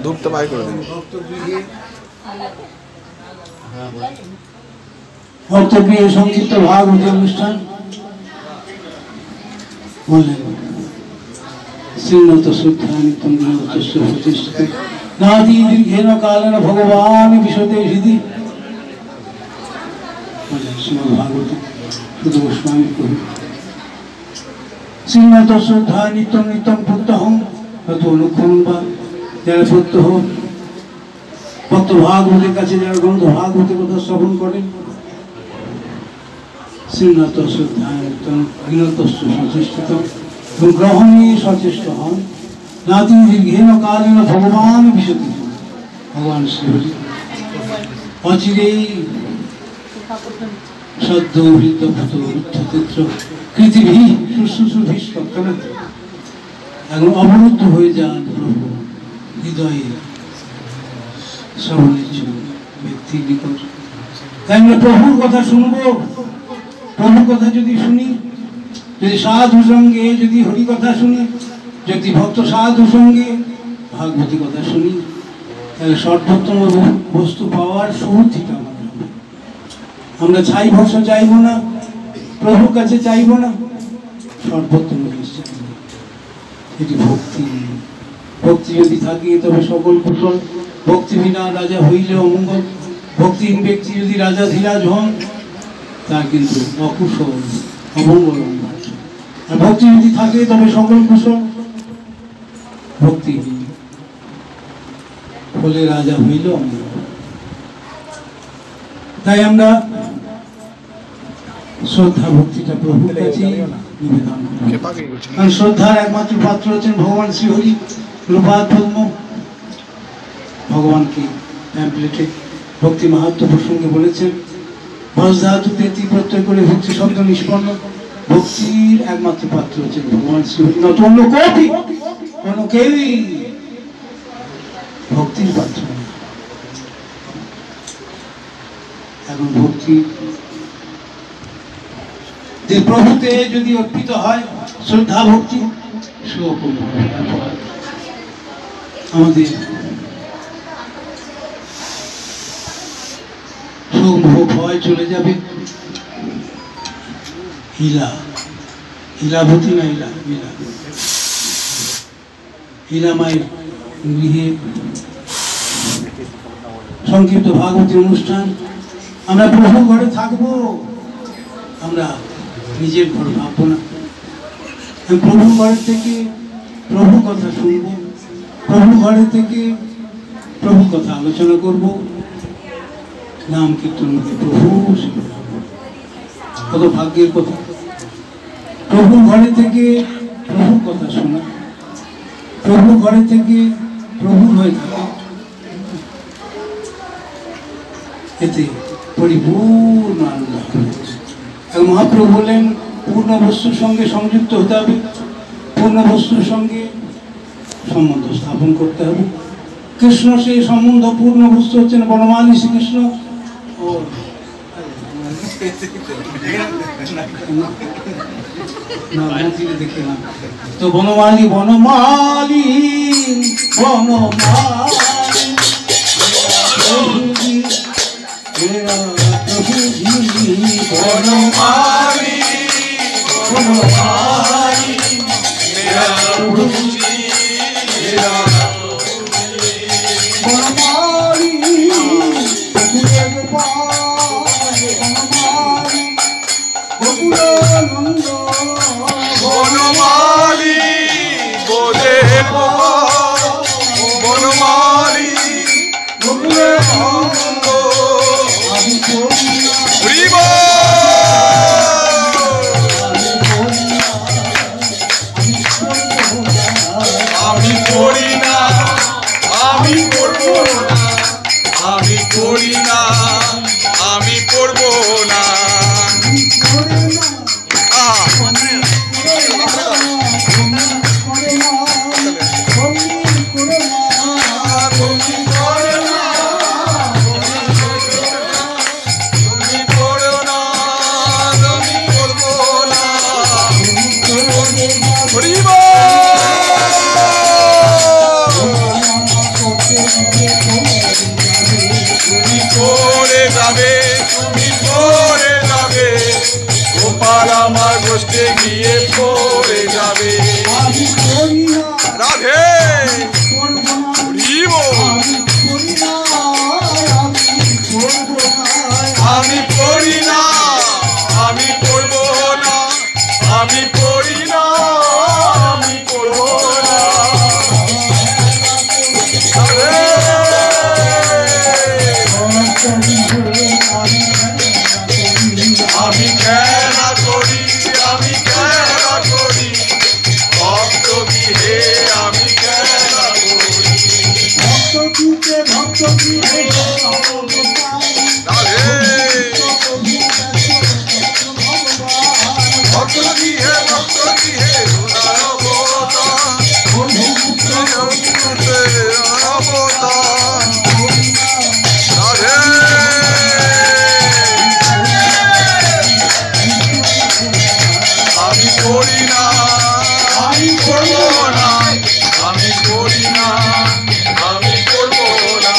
ধূপটা বাই করে দেন। ভক্তপ্রিয় সংক্ষিপ্ত ভাগবত অনুষ্ঠান বললেন শ্রীনত শ্রদ্ধা নিত্যম প্রতিষ্ঠিত নাদি দীর্ঘেন কালেন ভগবান বিশদে হৃদি বললেন শ্রীমদ ভাগবত শুধু গোস্বামী কবি শ্রীনত শ্রদ্ধা নিত্যম নিত্যম প্রত্যহম হয়তো অনুক্ষণ বা যারা প্রত্যহ ভক্ত ভাগবতের কাছে যারা গ্রন্থ ভাগবতের কথা শ্রবণ করেন শ্রীনত শ্রদ্ধা নিত্যম বিনতস্য সচেষ্টিত এবং গ্রহণে সচেষ্ট হন নাতি দীর্ঘেন কালেন ভগবান বিশতি ভগবান শ্রীহরি অচিরেই সদ্য বৃদ্ধভূত বৃদ্ধচিত্র পৃথিবী শুশ্রূষুভিষ্কর্তনা এখন অবরুদ্ধ হয়ে যান প্রভু হৃদয়ে শ্রবণের জন্য ব্যক্তির নিকট। তাই আমরা প্রভুর কথা শুনবো। প্রভুর কথা যদি শুনি, যদি সাধু সঙ্গে যদি হরি কথা শুনি, যদি ভক্ত সাধু সঙ্গে ভাগবতী কথা শুনি, তাহলে সর্বোত্তম বস্তু পাওয়ার সুবুদ্ধিটা আমাদের হবে। আমরা ছাই ভরসা চাইব না, প্রভুর কাছে চাইব না, সর্বোত্তম জিনিস এটি ভক্তি। ভক্তি যদি থাকে তবে সকল কুশল। ভক্তি বিনা রাজা হইলে অমঙ্গল। ভক্তিহীন ব্যক্তি যদি রাজা ধীরাজ হন তার কিন্তু অকুশল অমঙ্গল। আর ভক্তি যদি থাকে তবে সকল কুশল। ভক্তিহীন হলে রাজা হইলে অমঙ্গল। তাই আমরা শ্রদ্ধা ভক্তিটা প্রভুর কাছে নিবেদন করি। কারণ শ্রদ্ধার একমাত্র পাত্র হচ্ছেন ভগবান শ্রীহরি। রূপাদ পদ্ম ভগবানকে প্যাম্পলেটে ভক্তি মাহাত্ম্য প্রসঙ্গে বলেছেন, ভজধাতুতে তি প্রত্যয় করে ভক্তি শব্দ নিষ্পন্ন। ভক্তির একমাত্র পাত্র হচ্ছেন ভগবান শ্রীহরি, নত অন্য কোনো কেউই ভক্তির পাত্র না। এখন ভক্তি যে প্রভুতে যদি অর্পিত হয়, শ্রদ্ধা ভক্তি আমাদের ভয় চলে যাবে। হিলাভূতি না হিলা মায়ের গৃহে সংক্ষিপ্ত ভাগবতী অনুষ্ঠান। আমরা প্রভু ঘরে থাকবো, আমরা নিজের ঘর ভাববো না। প্রভু ঘরের থেকে প্রভু কথা শুনব, প্রভু ঘরে থেকে প্রভু কথা আলোচনা করব, নাম কীর্তন প্রভু কত ভাগ্যের কথা। প্রভু ঘরে থেকে প্রভু কথা শোনা, প্রভু ঘরে থেকে প্রভু হয়ে থাকে, এতে পরিপূর্ণ আনন্দ হবে। মহাপ্রভু বললেন পূর্ণ বস্তুর সঙ্গে সংযুক্ত হতে হবে, পূর্ণ বস্তুর সঙ্গে সম্বন্ধ স্থাপন করতে হবে। কৃষ্ণ সেই সম্বন্ধ পূর্ণ বস্তু হচ্ছেন বনমালী শ্রীকৃষ্ণ। দেখলাম তো বনমালী বনমালী বনমালী বনমালী বনমালী मेरा प्रभु जी मेरा बनमाली गोकुले गोपाल बनमाली गोकुलानंद बनमाली गोदे गोपाल बनमाली गोकुलानंद आदि हरिबो আমি করি না আমি করবো না আমি করি না আমি করবো না কষ্টে গিয়ে পড়ে যাবে। রাধে আমি পড়ি না, আমি পড়বো না, আমি পড়ি না, আমি পড়বো না। আমি খেলা করি, আমি খেলা করি, ভক্ত গৃহে আমি খেলা করি। ভক্ত গৃহে, ভক্ত গৃহে, আমি করি না, আমি করবো না, আমি করি না, আমি করবো না।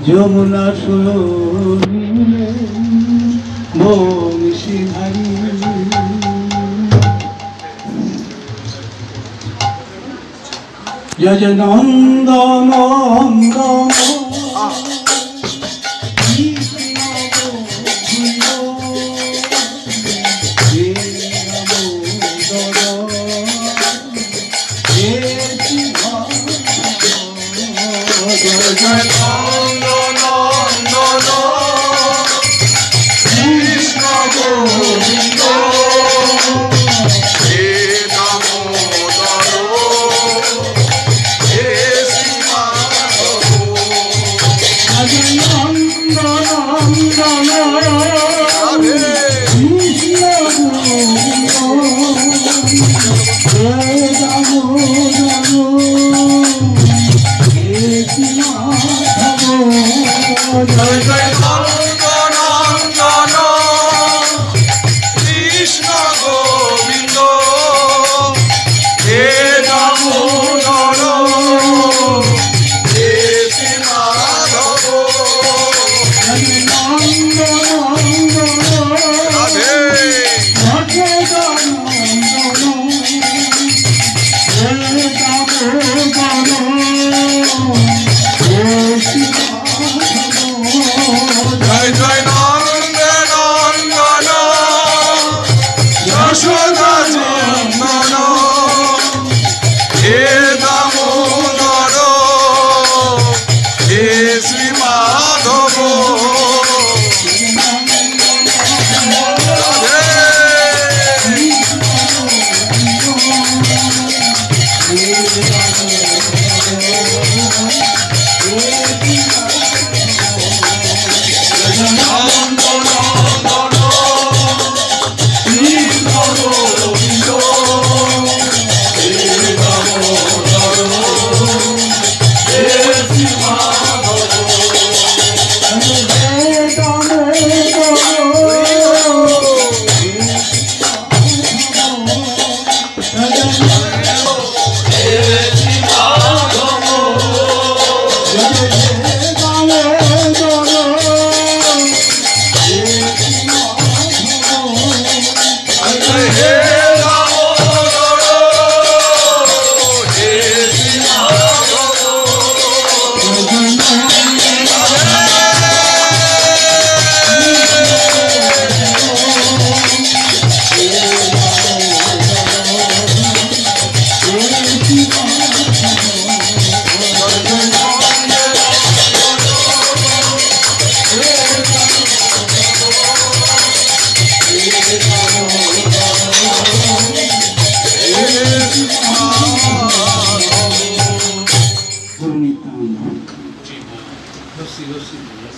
যমুনা সুরে বংশীধারী জয় নন্দ নন্দ Krishna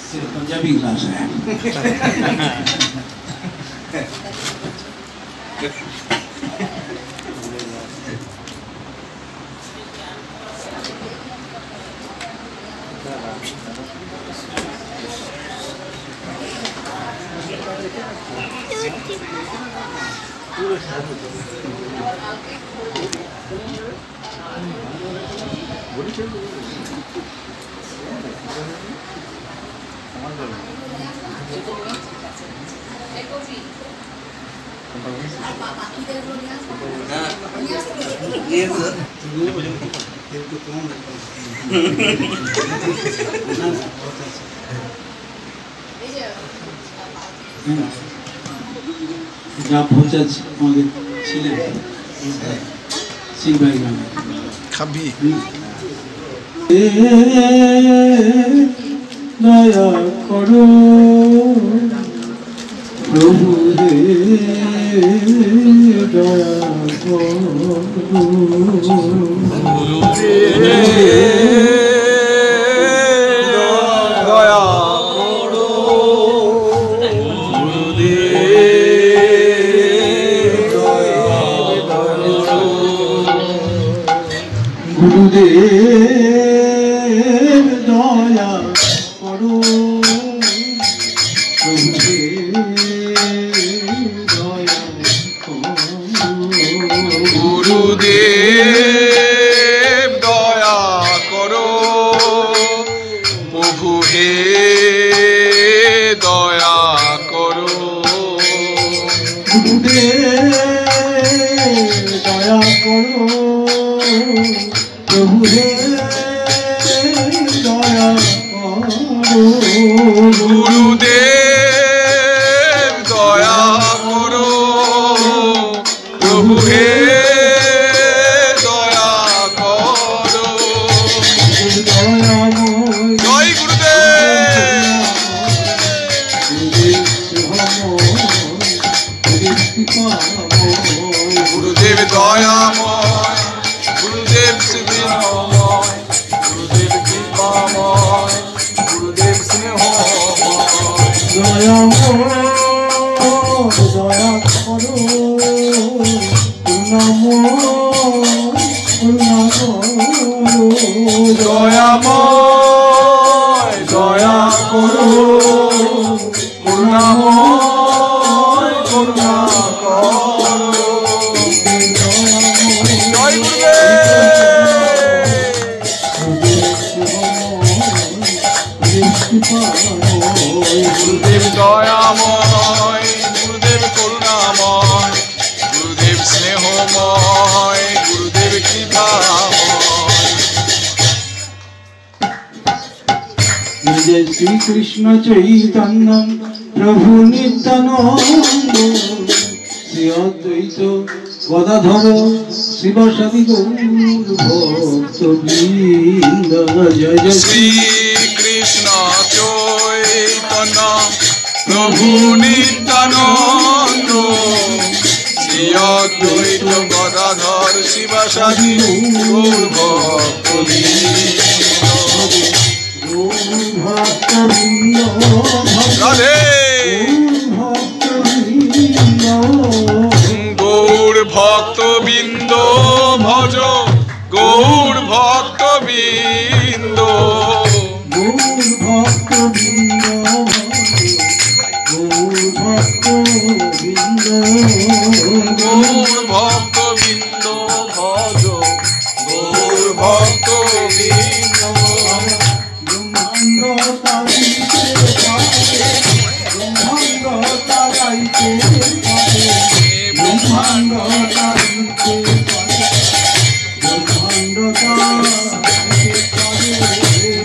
सिर्फ पंजाबी क्लास है। যা পৌঁছাচ্ছে আমাদের ছিলেন সিং ভাই গ্রামে খাবি দয়া করো প্রভু রে দয়া করো গুরুদেব দয়া করো প্রভুদেব দয়া করো গুরুদেব দয়া করো প্রভু হে দয়া করো গুরুদেব দয়া করো প্রভু হে দয়া করো গুরুদেব দয়া করো প্রভু হে দয়া করো দয়াময় জয় গুরুদেব গুরুদেব দয়াময় গুরুদেব স্নেহময় গুরুদেব কৃপাময় গুরুদেব স্নেহময় দয়াময় দয়া করো দয়াময় দয়া করো করুণাময় করুণা করো জয় গুরুদেব দয়াময় গুরুদেব করুণাময় গুরুদেব স্নেহময় গুরুদেব কৃপাময় जय श्री कृष्ण चैतन्य प्रभु नित्यानंद श्री अद्वैत गदाधर शिवसादि गौर भक्तवृंद जय जय श्री कृष्ण चैतन्य प्रभु नित्यानंद श्री अद्वैत गदाधर शिवसादि गौर भक्तवृंद राधे গৌর ভক্তবৃন্দ ভজ গৌর ভক্তবৃন্দ গৌর ভক্তবৃন্দ ভজ গৌর ভক্তবৃন্দ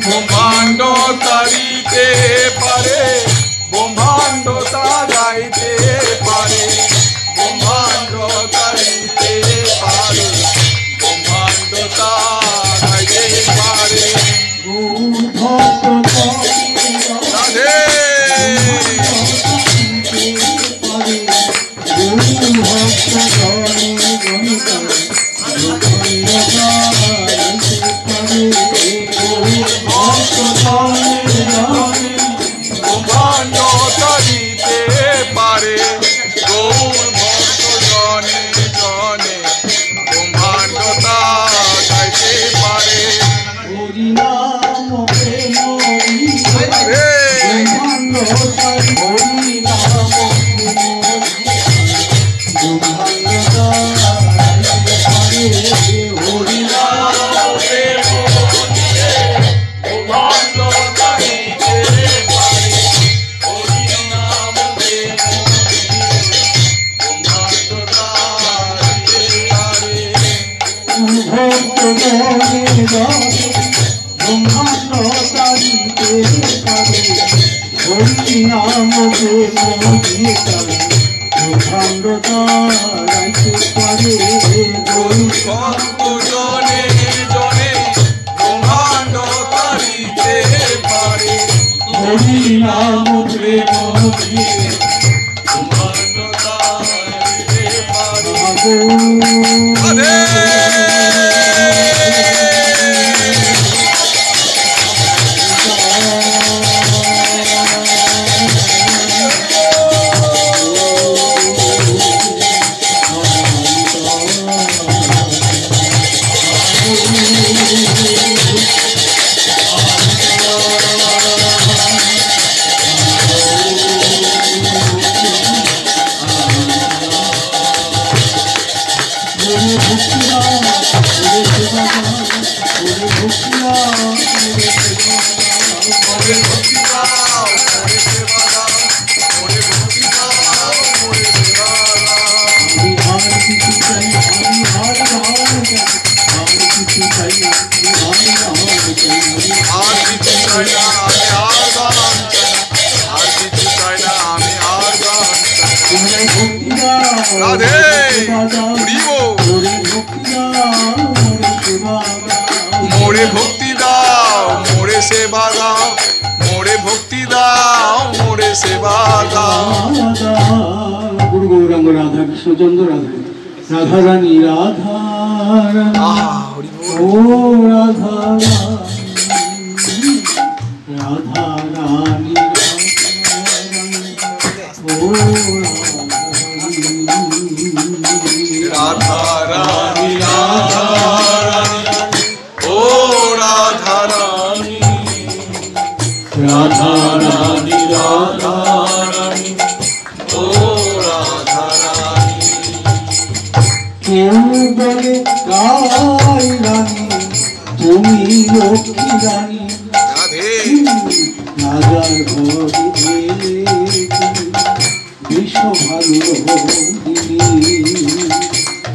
ব্রহ্মাণ্ড তারিতে পারে ব্রহ্মাণ্ড তা গাইতে পারে ব্রহ্মাণ্ড তারিতে পারে ব্রহ্মাণ্ড তা গাইতে পারে ব্রহ্মাণ্ড তারিতে পারে হরি নাম প্রেম দিয়ে তারে ব্রহ্মাণ্ড তারাইতে পারে জনে জনে ব্রহ্মাণ্ড তারিতে পারে হরি নাম প্রেম দিয়ে ব্রহ্মাণ্ড তারিতে পারে। রাধে মোরে ভক্তি দাও মোরে সেবা দাও মোরে ভক্তি দাও মোরে সেবা দাও। গুরু গৌরাঙ্গ রাধা কৃষ্ণচন্দ্র রাধা রাধা রানী রাধা ও রাধা রাধা রানী ও রাধা রানী রাধা ও রাধা রানী রাধা রানী রাধা রানী ও রাধা রানী। কেউ বলে গাই রানী তুমি লক্ষ্মী রানী রাধে রাজার ঘরে বিশ্ব ভালো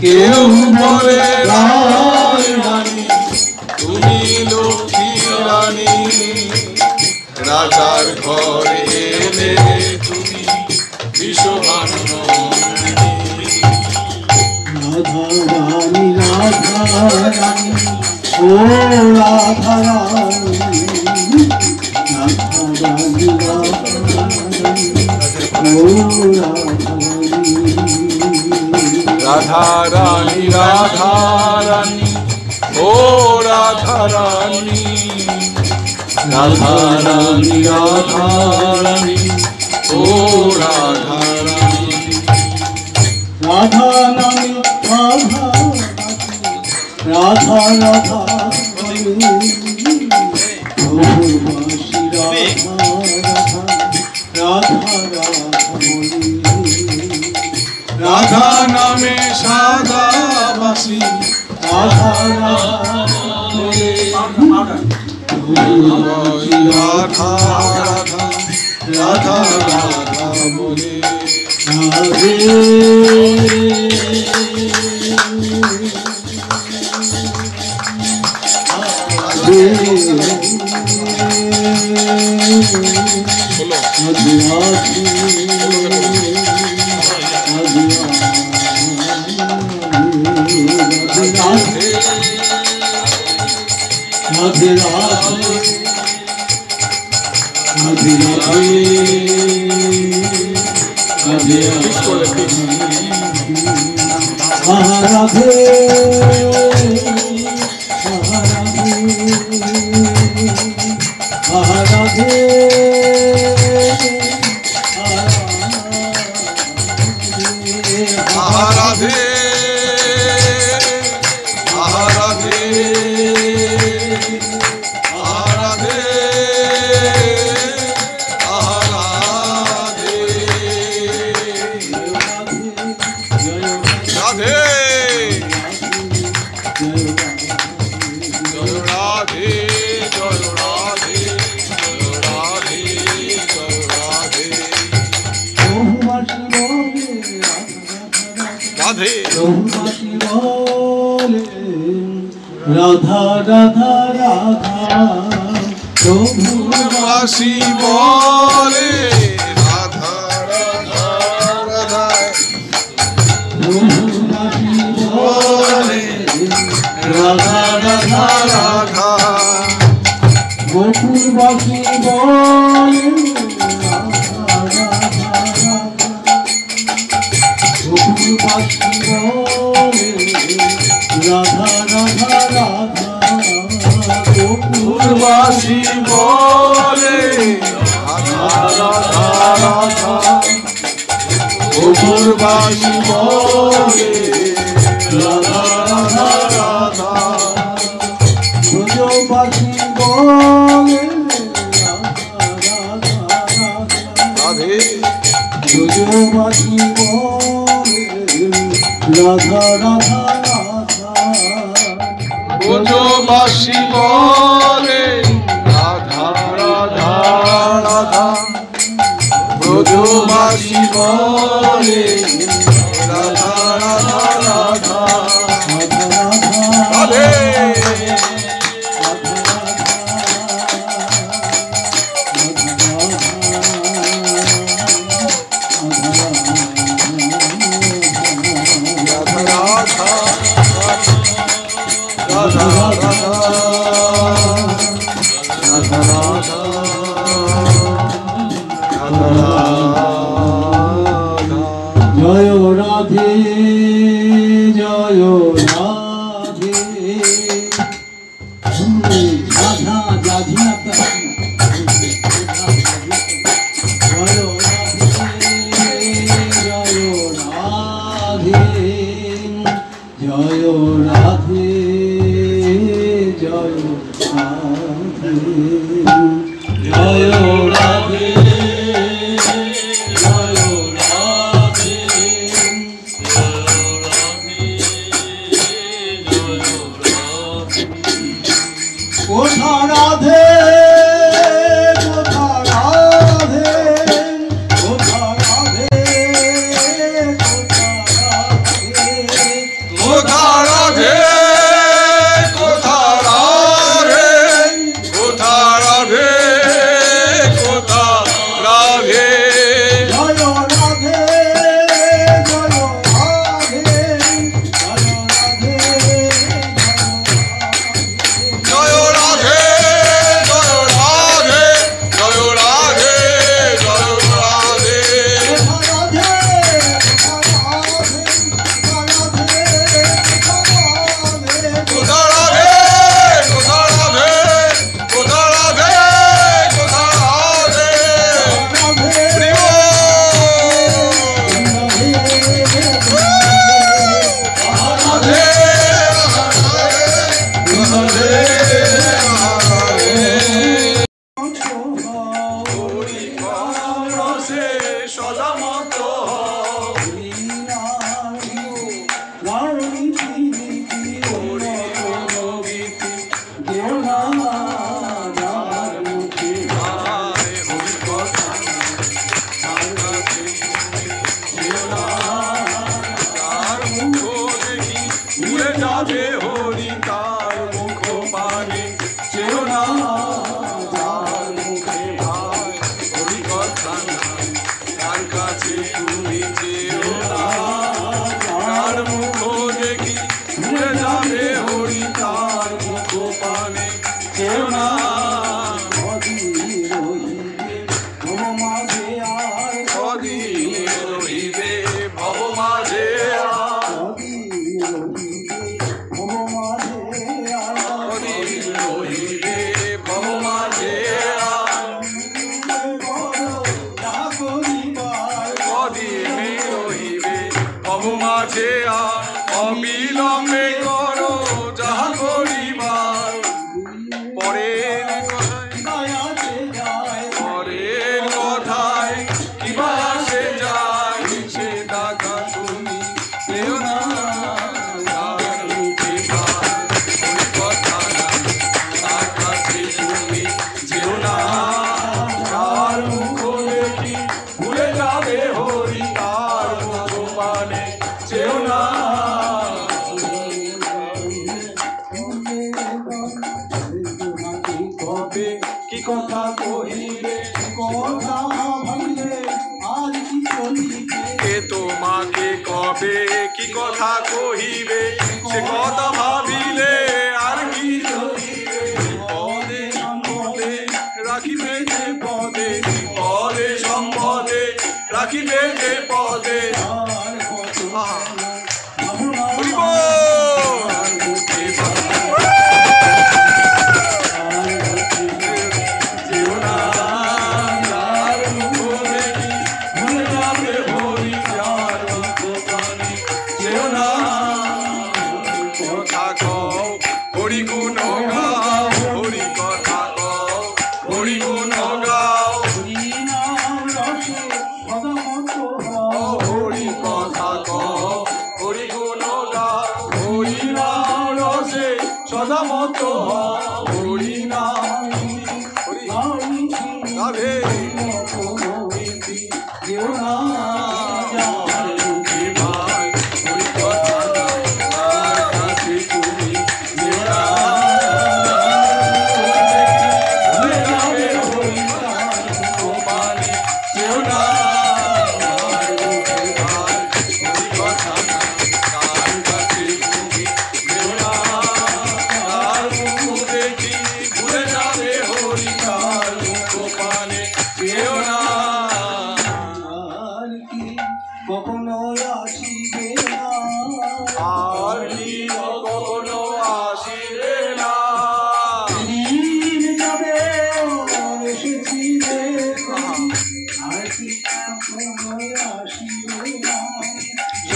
কেউ বলে রাই রানী তুমি লক্ষ্মী রানী রাজার ঘরে এলে তুমি বিশ্বমানন্দিনী। রাধা রানী রাধা রানী ও রাধা রানী রাধা রানী রাধা রানী ও রাধা রানী রাধা রানী রাধা রানী ও রাধা রানী রাধা রানী রাধা রানী ও রাধা রানী। রাধা নামে রাধা রাধা রাধা প্রভুবাসী রাধা রাধা রাধা রাধা নামে সাদাবাসী রাধা রাধা রাধা রাধা রাধা রাধা বলে রাধে রাধে রাধে রাধে রাধে রাধে রাধে রাধে রাধে রাধা রাধা রাধা প্রভুবাসী বলে রাধা রাধা রাধা প্রভুবাসী বলে রাধা রাধা রাধা গোকুলবাসী বলে গোকুলবাসী বলে রাধা রাধা রাধা গোকুলবাসী বলে রাধা রাধা রাধা গোকুলবাসী বলে রাধা রাধা রাধা ব্রজবাসী বলে রাধা রাধা রাধে ব্রজবাসী বলে রাধা রাধা রাধা ব্রজবাসী বলে রাধা রাধা রাধা ব্রজবাসী বলে রাধা রাধা রাধা রাধে জয় রাধে জয় রাধে রাধা রাধিয়া জয় রাধে জয় রাধে জয় রাধে জয় রাধে জয় রাধে কোথা রাধে কোথা রাধে কোথা রাধে কোথা রাধে কোথা রাধে কোথা রাধে কোথা রাধে জয় রাধে জয় রাধে জয় রাধে জয় রাধে জয় রাধে জয় রাধে কোথা কোথা রাধে রাধে কোথা রাধে কোথা রাধে কোথা রাধে প্রিয় রাধে রসে সদা মত যাবে হরি তার মুখ পানে চেও না তার মুখে ভাই হরি কথা নাই তার কাছে তুমি চেও না তার মুখ দেখি ভুলে যাবে হরি তার মুখ পানে চেও না কদিন রহিবে ভব মাঝে কদিন রহিবে ভব মাঝে কদিন রহিবে ভব মাঝে অবিলম্বে করো যাহা করিবার পরের কথায় কিবা আসে যায় সে ডাকা শুনি কেউ না তার মুখে ভাই ওই কথা নাই তার কাছে শুনি যেও না তার মুখ দেখি ভুলে যাবে হরি তার মুখ মানে চেও না তোমাকে কবে কি কথা কহিবে, সে কথা ভাবিলে আর কি পদে সম্পদে রাখিবে যে পদে, পদে সম্পদে রাখিবে যে পদে।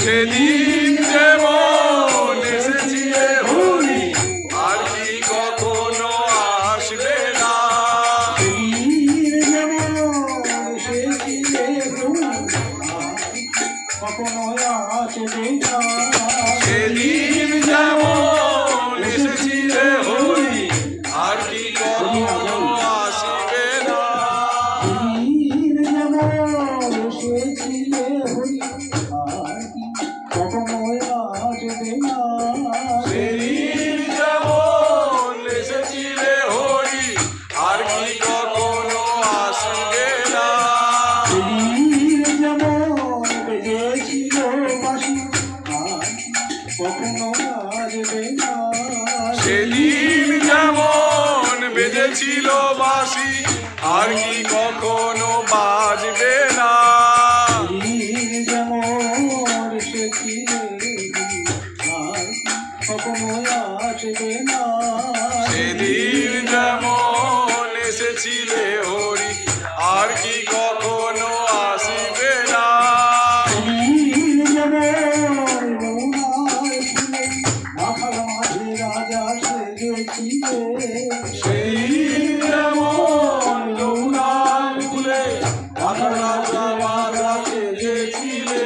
সেদিন যেমন এসেছিলে হরি, আর কি কখনো আসবে না। সেদিন যেমন এসেছিলে হরি, আর কি কখনো আসবে না। সেদিন যেমন এসেছিলে হরি, আর কি কখনো আসবে না। সেদিন যেমন বেজেছিল বাঁশি, আর কি কখনো বাজবে না। সেদিন যেমন এসেছিলে হরি, আর কি কখনো আসবে না। সেদিন যেমন যমুনার কূলে রাধা রাজা রাধা সেজেছিলে। সেদিন যেমন যমুনার কূলে রাধা রাজা সেজেছিলে।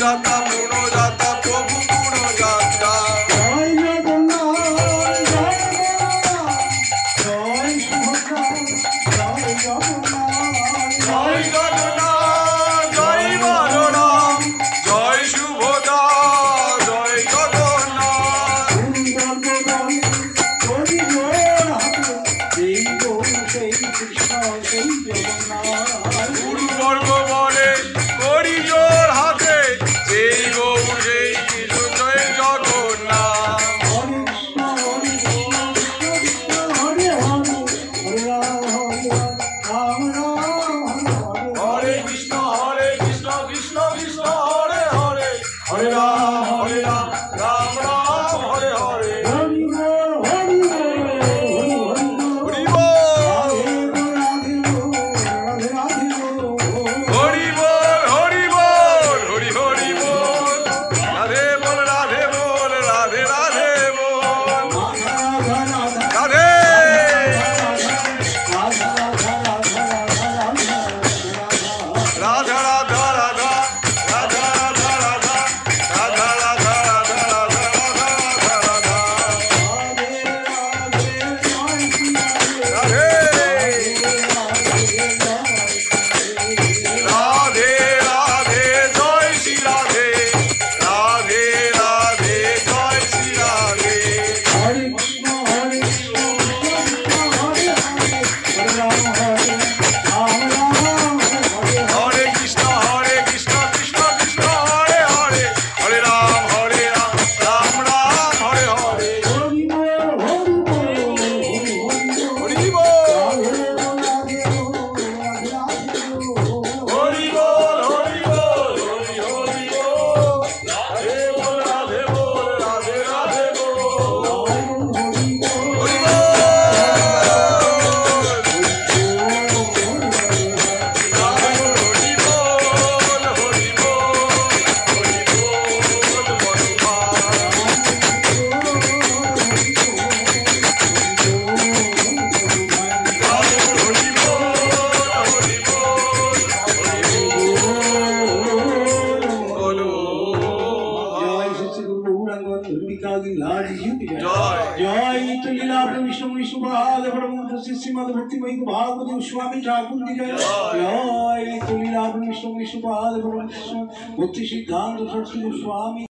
যাত্রা পূর্ণ যাত্রা প্রভু পূর্ণ যাত্রা জয় জগন্নাথ জয় জগন্নাথ জয় সুভদ্রা জয় জগন্নাথ জয় জগন্নাথ জয় বলরাম জয় সুভদ্রা জয় জগন্নাথ গুরুবর্গ বলে করি জোর হাতে সেই গৌর সেই কৃষ্ণ জয় জগন্নাথ হরে কৃষ্ণ কৃষ্ণ কৃষ্ণ হরে হরে হরে রাম রাম রাম হরে হরে হরি বল হরি বল হরি বল হরি হরি বল রাধে বল রাধে বল রাধে রাধে বল রাধে রাধা রাধা রাধা রাধা রাধা রাধা রাধা রাধা রাধা রাধা রাধা রাধে রাধে রাধে জয় শ্রী রাধে রাধে রাধে জয় শ্রী রাধে হরে কৃষ্ণ কৃষ্ণ কৃষ্ণ হরে হরে হরে রাম রাম রাম হরে হরে হরি বল হরি বল হরি বল হরি হরি বল রাধে বল রাধে বল রাধে রাধে বল হরি বল হরি বল जय लीला विष्णु विष्णुपाद श्रीमद भक्तिमयी भागवत स्वामी ठाकुर की जय जय लीला विष्णु विष्णुपाद भक्ति सिद्धांत सरस्वती स्वामी